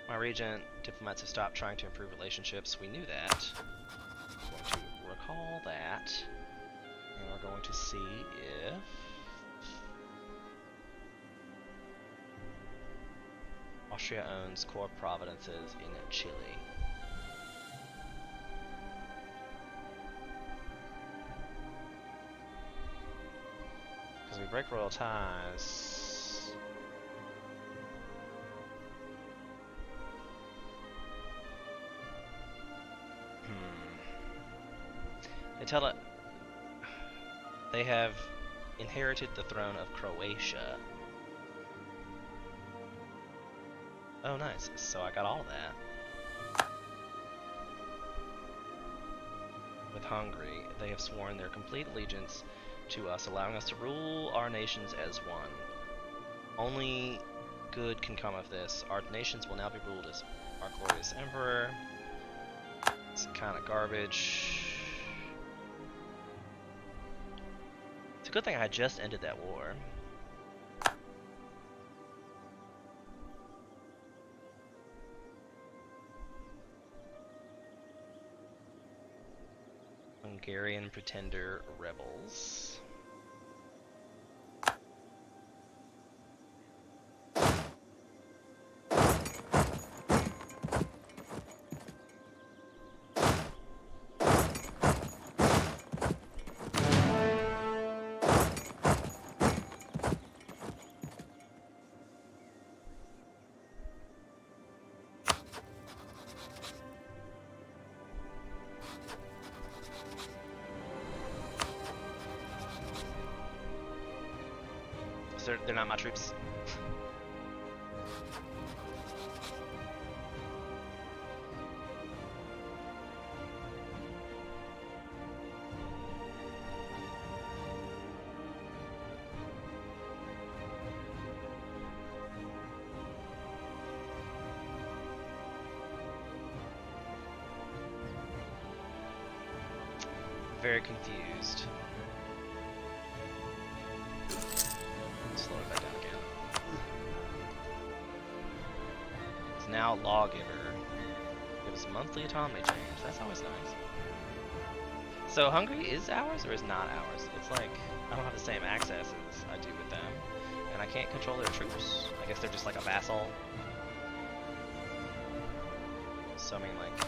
My regent, diplomats have stopped trying to improve relationships. We knew that. I'm going to recall that. And we're going to see if... Austria owns core provinces in Chile. Because we break royal ties... They tell it... They have inherited the throne of Croatia. Oh, nice. So I got all that. With Hungary, they have sworn their complete allegiance to us, allowing us to rule our nations as one. Only good can come of this. Our nations will now be ruled as our glorious emperor. kind of garbage. It's a good thing I just ended that war. Hungarian pretender rebels. They're not my troops. Very confused. Slow it back down again. It's now lawgiver. Gives monthly autonomy change. That's always nice. So Hungary is ours or is not ours? It's like I don't have the same access as I do with them, and I can't control their troops. I guess they're just like a vassal. So I mean, like,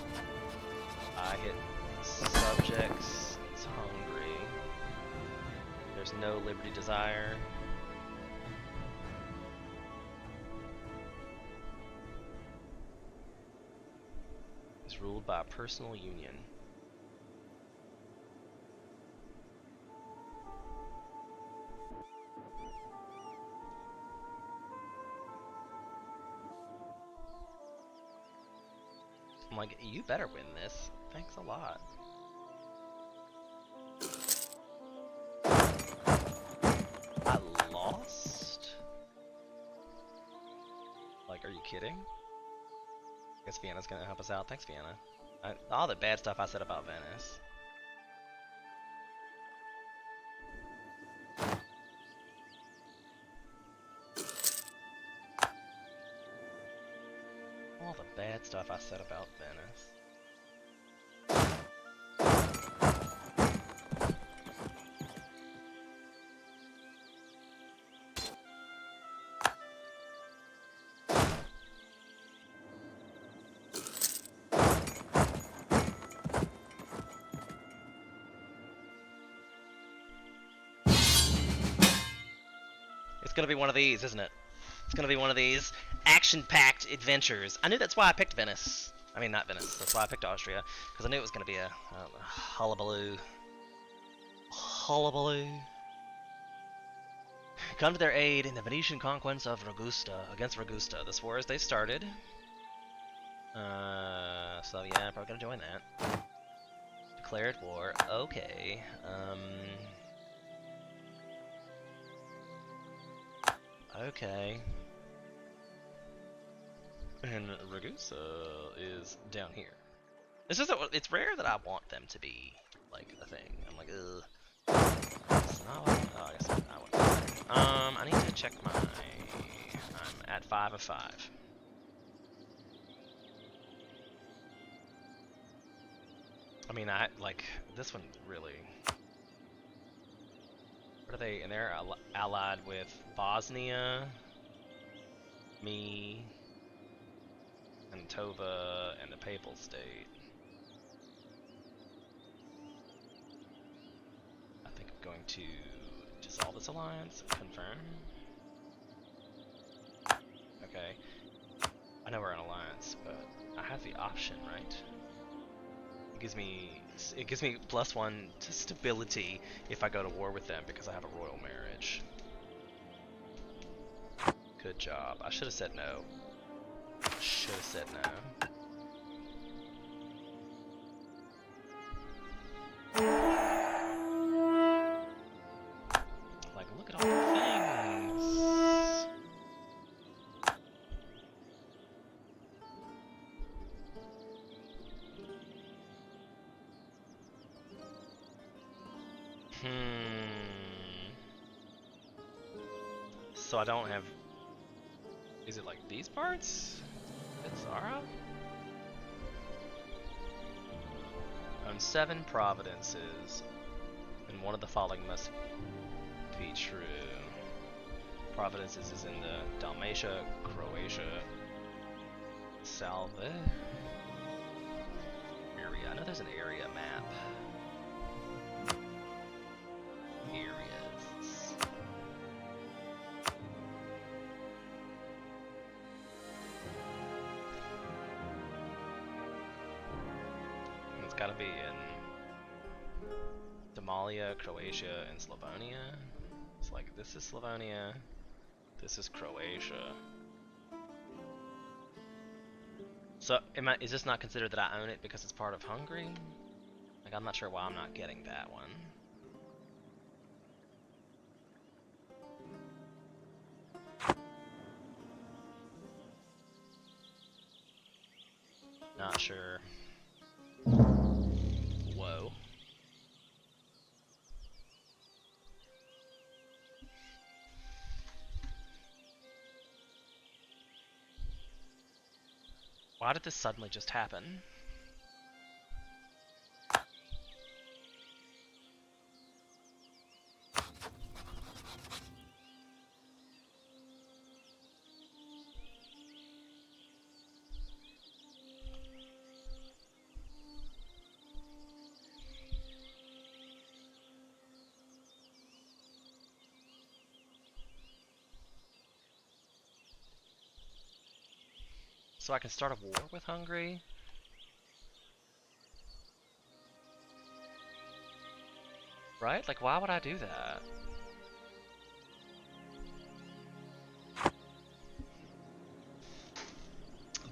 I hit subjects. It's Hungary. There's no liberty desire. It's ruled by a personal union. I'm like, you better win this. Thanks a lot. I lost? Like, are you kidding? I guess Vienna's gonna help us out. Thanks, Vienna. All the bad stuff I said about Venice. All the bad stuff I said about Venice. It's gonna be one of these, isn't it? It's gonna be one of these action-packed adventures. I knew that's why I picked Venice. I mean, not Venice. That's why I picked Austria, because I knew it was gonna be a hullabaloo. Hullabaloo. Come to their aid in the Venetian conquest of Ragusa against Ragusa. This war as they started. So yeah, probably gonna join that. Declared war. Okay. Okay. And Ragusa is down here. It's just that it's rare that I want them to be like a thing. I'm like, ugh. It's not like, oh, I guess I went. I need to check my. I'm at 5 of 5. I mean, I like this one really. What are they? And they're allied with Bosnia, me, and Tova, and the Papal State. I think I'm going to dissolve this alliance and confirm. Okay. I know we're in alliance, but I have the option, right? It gives me +1 to stability if I go to war with them because I have a royal marriage. Good job. I should have said no. Should have said no. Like, look at all the things. So I don't have. Is it like these parts? It's Zara? On 7 providences, and one of the following must be true. Providences is in the Dalmatia, Croatia, Salve area. I know there's an area map. Areas. It's gotta be in Somalia, Croatia, and Slavonia. It's like, this is Slavonia, this is Croatia. So, is this not considered that I own it because it's part of Hungary? Like, I'm not sure why I'm not getting that one. Not sure. Whoa. Why did this suddenly just happen? So I can start a war with Hungary? Right? Like, why would I do that?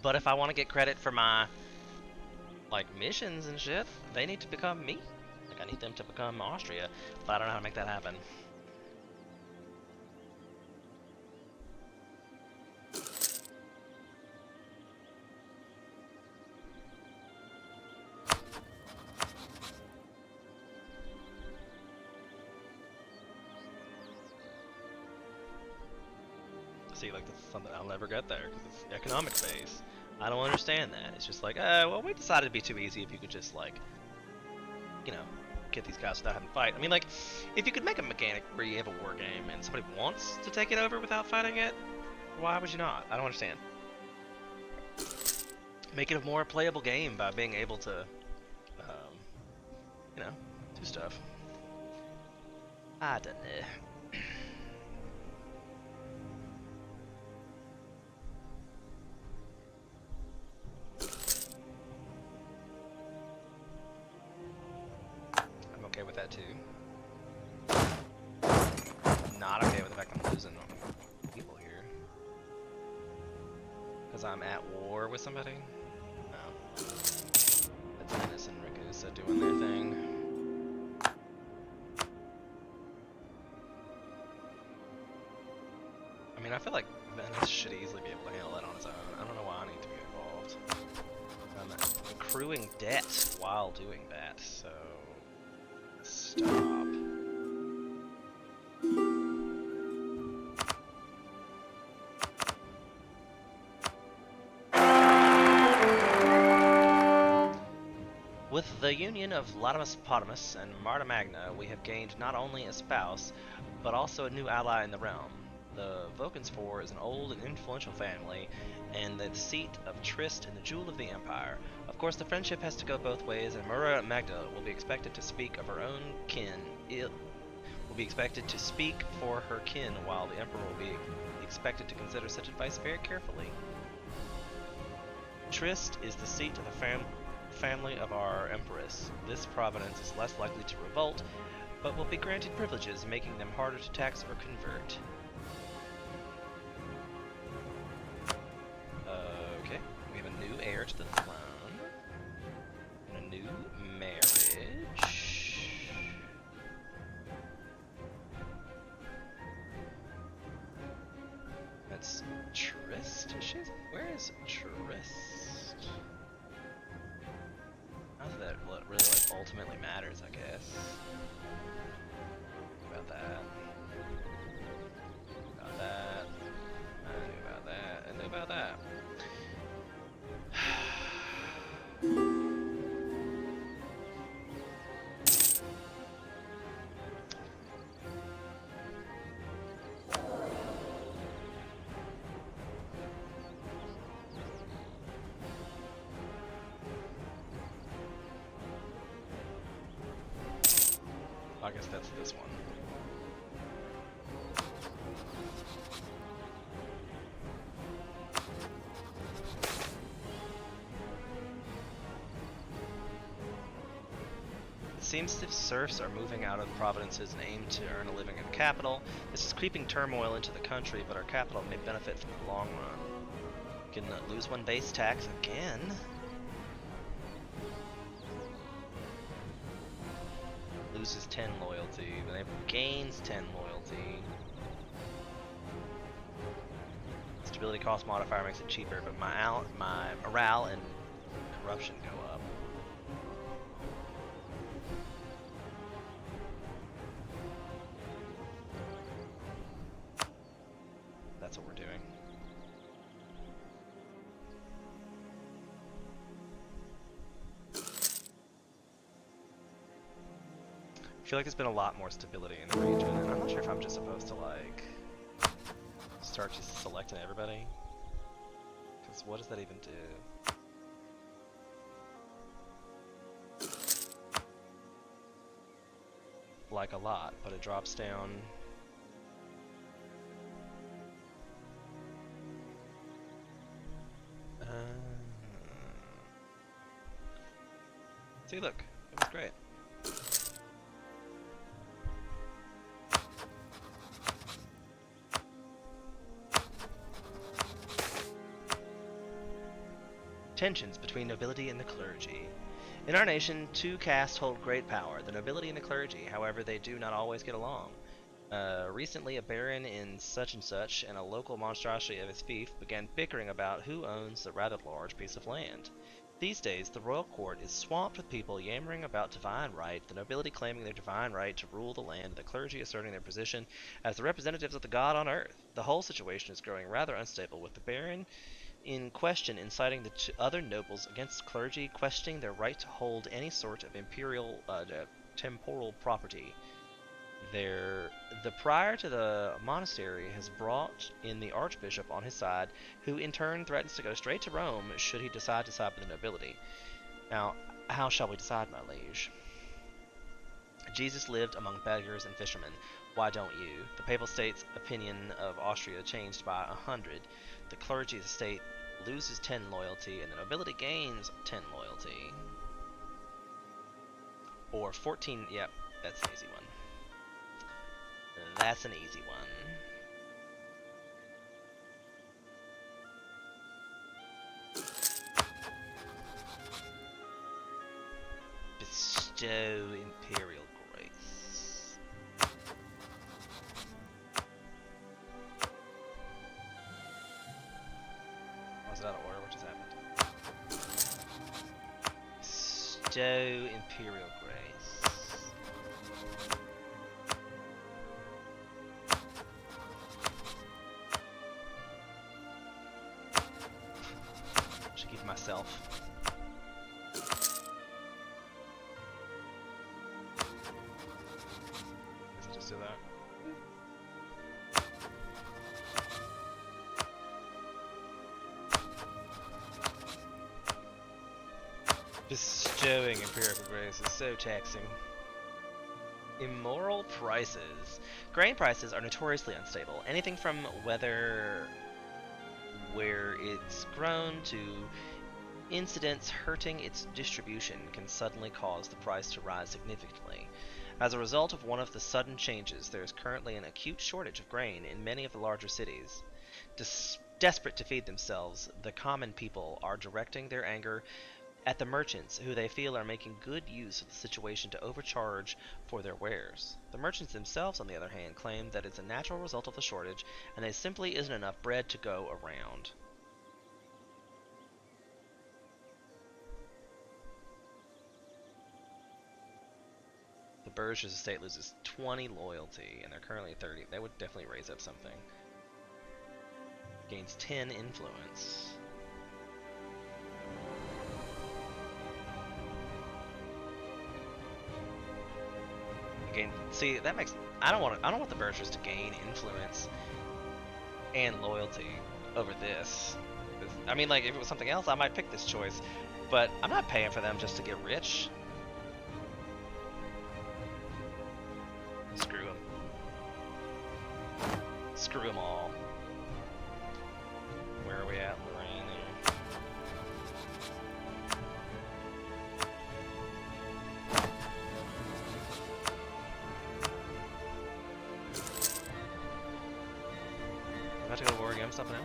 But if I want to get credit for my, like, missions and shit, they need to become me. Like, I need them to become Austria, but I don't know how to make that happen. See, like, that's something I'll never get there, because it's economic base. I don't understand that. It's just like, well, we decided it'd be too easy if you could just, like, you know, get these guys without having to fight. I mean, like, if you could make a mechanic where you have a war game and somebody wants to take it over without fighting it, why would you not? I don't understand. Make it a more playable game by being able to, you know, do stuff. I don't know. Okay with that too. Not okay with the fact I'm losing people here. Because I'm at war with somebody? No. That's Venice and Ragusa doing their thing. I mean, I feel like Venice should easily be able to handle that on its own. I don't know why I need to be involved. I'm accruing debt while doing that, so... Stop. With the union of Latimus Potamus and Marta Magna, we have gained not only a spouse, but also a new ally in the realm. The Vokensfor is an old and influential family, and the seat of Trist and the Jewel of the Empire. Of course, the friendship has to go both ways, and Mura Magda will be expected to speak of her own kin. It will be expected to speak for her kin, while the Emperor will be expected to consider such advice very carefully. Trist is the seat of the family of our Empress. This province is less likely to revolt, but will be granted privileges, making them harder to tax or convert. Okay, we have a new heir to the throne, and a new marriage. That's Trist? Where is Trist? Not that what really like ultimately matters, I guess. About that. About that. about that? I guess that's this one. It seems as if serfs are moving out of provinces and aim to earn a living in the capital. This is creeping turmoil into the country, but our capital may benefit from the long run. We can lose one base tax again. Loses 10 loyalty, but it gains 10 loyalty. Stability cost modifier makes it cheaper, but my morale and corruption go up. That's what we're doing. I feel like there's been a lot more stability in the region, and I'm not sure if I'm just supposed to like start just selecting everybody. Because what does that even do? Like a lot, but it drops down. See, look, it was great. Tensions between nobility and the clergy. In our nation, two castes hold great power, the nobility and the clergy. However, they do not always get along. Recently, a baron in such and such and a local monstrosity of his fief began bickering about who owns the rather large piece of land. These days, the royal court is swamped with people yammering about divine right, the nobility claiming their divine right to rule the land, and the clergy asserting their position as the representatives of the god on earth. The whole situation is growing rather unstable, with the baron in question inciting the other nobles against clergy, questioning their right to hold any sort of imperial temporal property. The prior to the monastery has brought in the archbishop on his side, who in turn threatens to go straight to Rome should he decide to side with the nobility. Now, how shall we decide, my liege? Jesus lived among beggars and fishermen. Why don't you? The papal state's opinion of Austria changed by 100. The clergy of the state loses 10 loyalty, and the nobility gains 10 loyalty. Or 14, yep, that's an easy one. That's an easy one. Bestow imperial grace. Was it out of order? What just happened? Bestow imperial grace. Should give myself. Let's just do that. Bestowing empirical grace is so taxing. Immoral prices. Grain prices are notoriously unstable. Anything from where it's grown to incidents hurting its distribution can suddenly cause the price to rise significantly. As a result of one of the sudden changes, there is currently an acute shortage of grain in many of the larger cities. Desperate to feed themselves, the common people are directing their anger at the merchants, who they feel are making good use of the situation to overcharge for their wares. The merchants themselves, on the other hand, claim that it's a natural result of the shortage, and there simply isn't enough bread to go around. The Burgess estate loses 20 loyalty, and they're currently 30. That would definitely raise up something. Gains 10 influence. See, that makes I don't want the Bergers to gain influence and loyalty over this. I mean, like, if it was something else, I might pick this choice, but I'm not paying for them just to get rich. Screw them. Screw them all. Where are we at, Lorraine? I'm about to go to war against something else.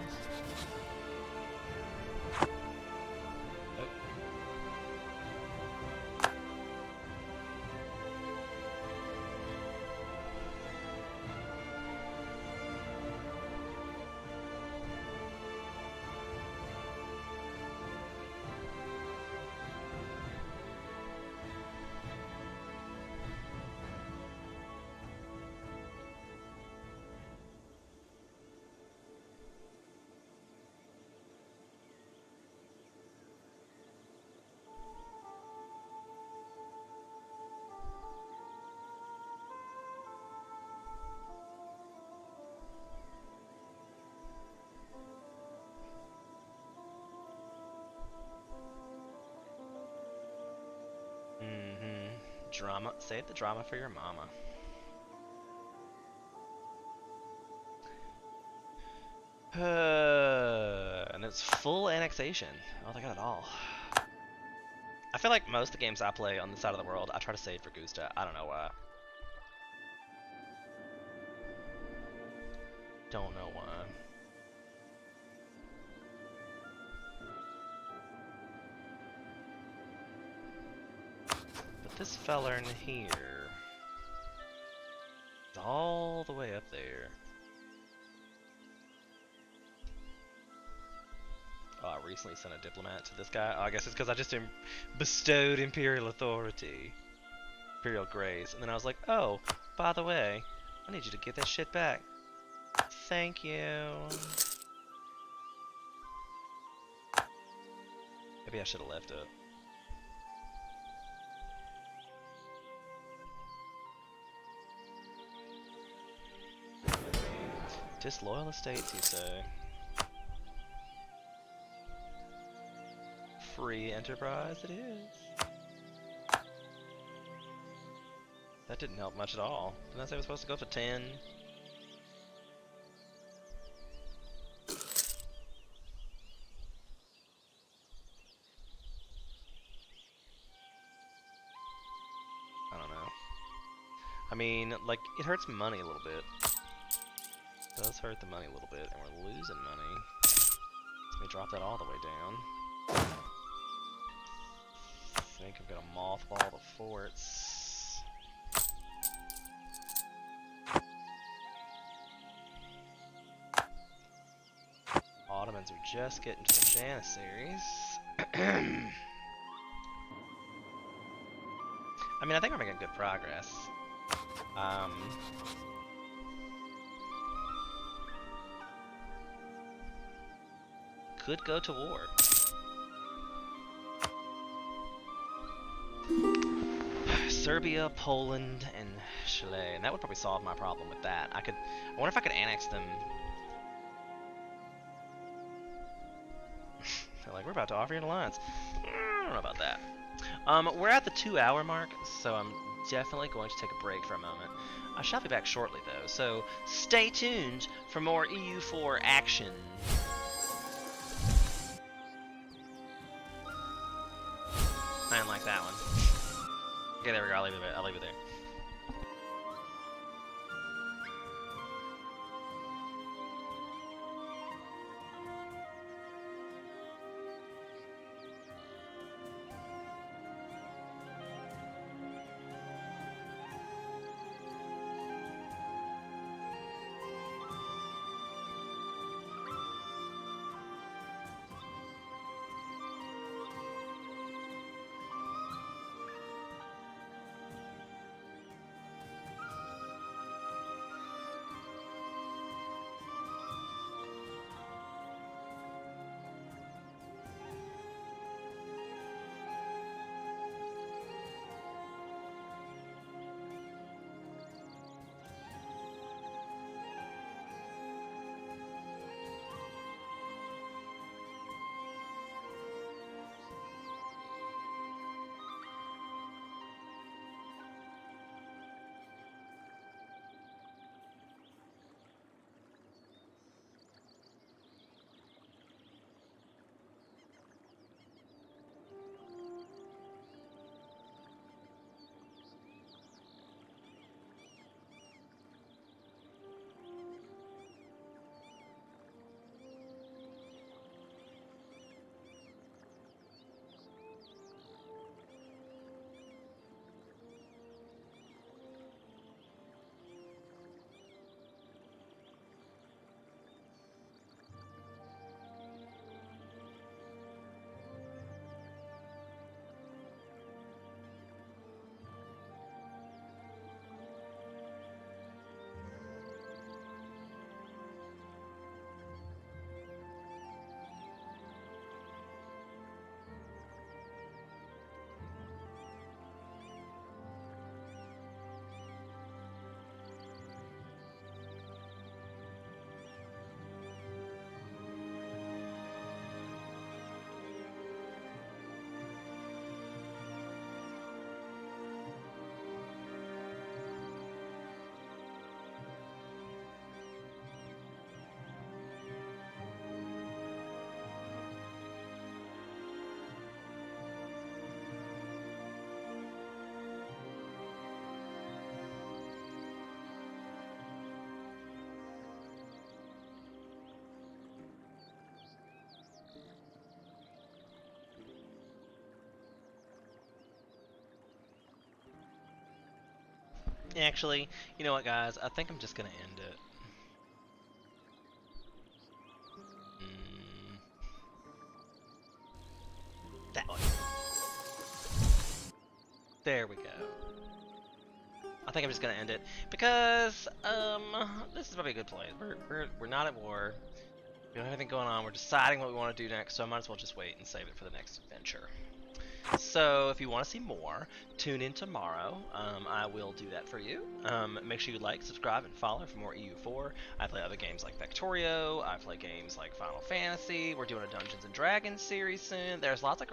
Drama. Save the drama for your mama. And it's full annexation. Oh, they got it all. I feel like most of the games I play on this side of the world, I try to save for Gusta. I don't know why. Don't know why. This feller in here is all the way up there. Oh, I recently sent a diplomat to this guy. Oh, I guess it's because I just bestowed imperial authority, imperial grace, and then I was like, oh, by the way, I need you to get that shit back. Thank you. Maybe I should have left it. Disloyal estates, you say? Free enterprise it is. That didn't help much at all. Didn't I say I was supposed to go for 10? I don't know. I mean, like, it hurts money a little bit. It does hurt the money a little bit, and we're losing money. Let me drop that all the way down. I think I'm gonna mothball the forts. Ottomans are just getting to the Janissaries. I mean, I think we're making good progress. Could go to war. Serbia, Poland, and Chile, and that would probably solve my problem with that. I wonder if I could annex them. They're like, we're about to offer you an alliance. I don't know about that. We're at the 2-hour mark, so I'm definitely going to take a break for a moment. I shall be back shortly, though, so stay tuned for more EU4 action. I didn't like that one. Okay, there we go. I'll leave it there. Actually, you know what, guys? I think I'm just gonna end it. Mm, that way. There we go. I think I'm just gonna end it because this is probably a good place. We're not at war. We don't have anything going on. We're deciding what we want to do next, so I might as well just wait and save it for the next adventure. So if you want to see more, tune in tomorrow. I will do that for you. Make sure you like, subscribe, and follow for more EU4. I play other games like Factorio. I play games like Final Fantasy. We're doing a Dungeons and Dragons series soon. There's lots of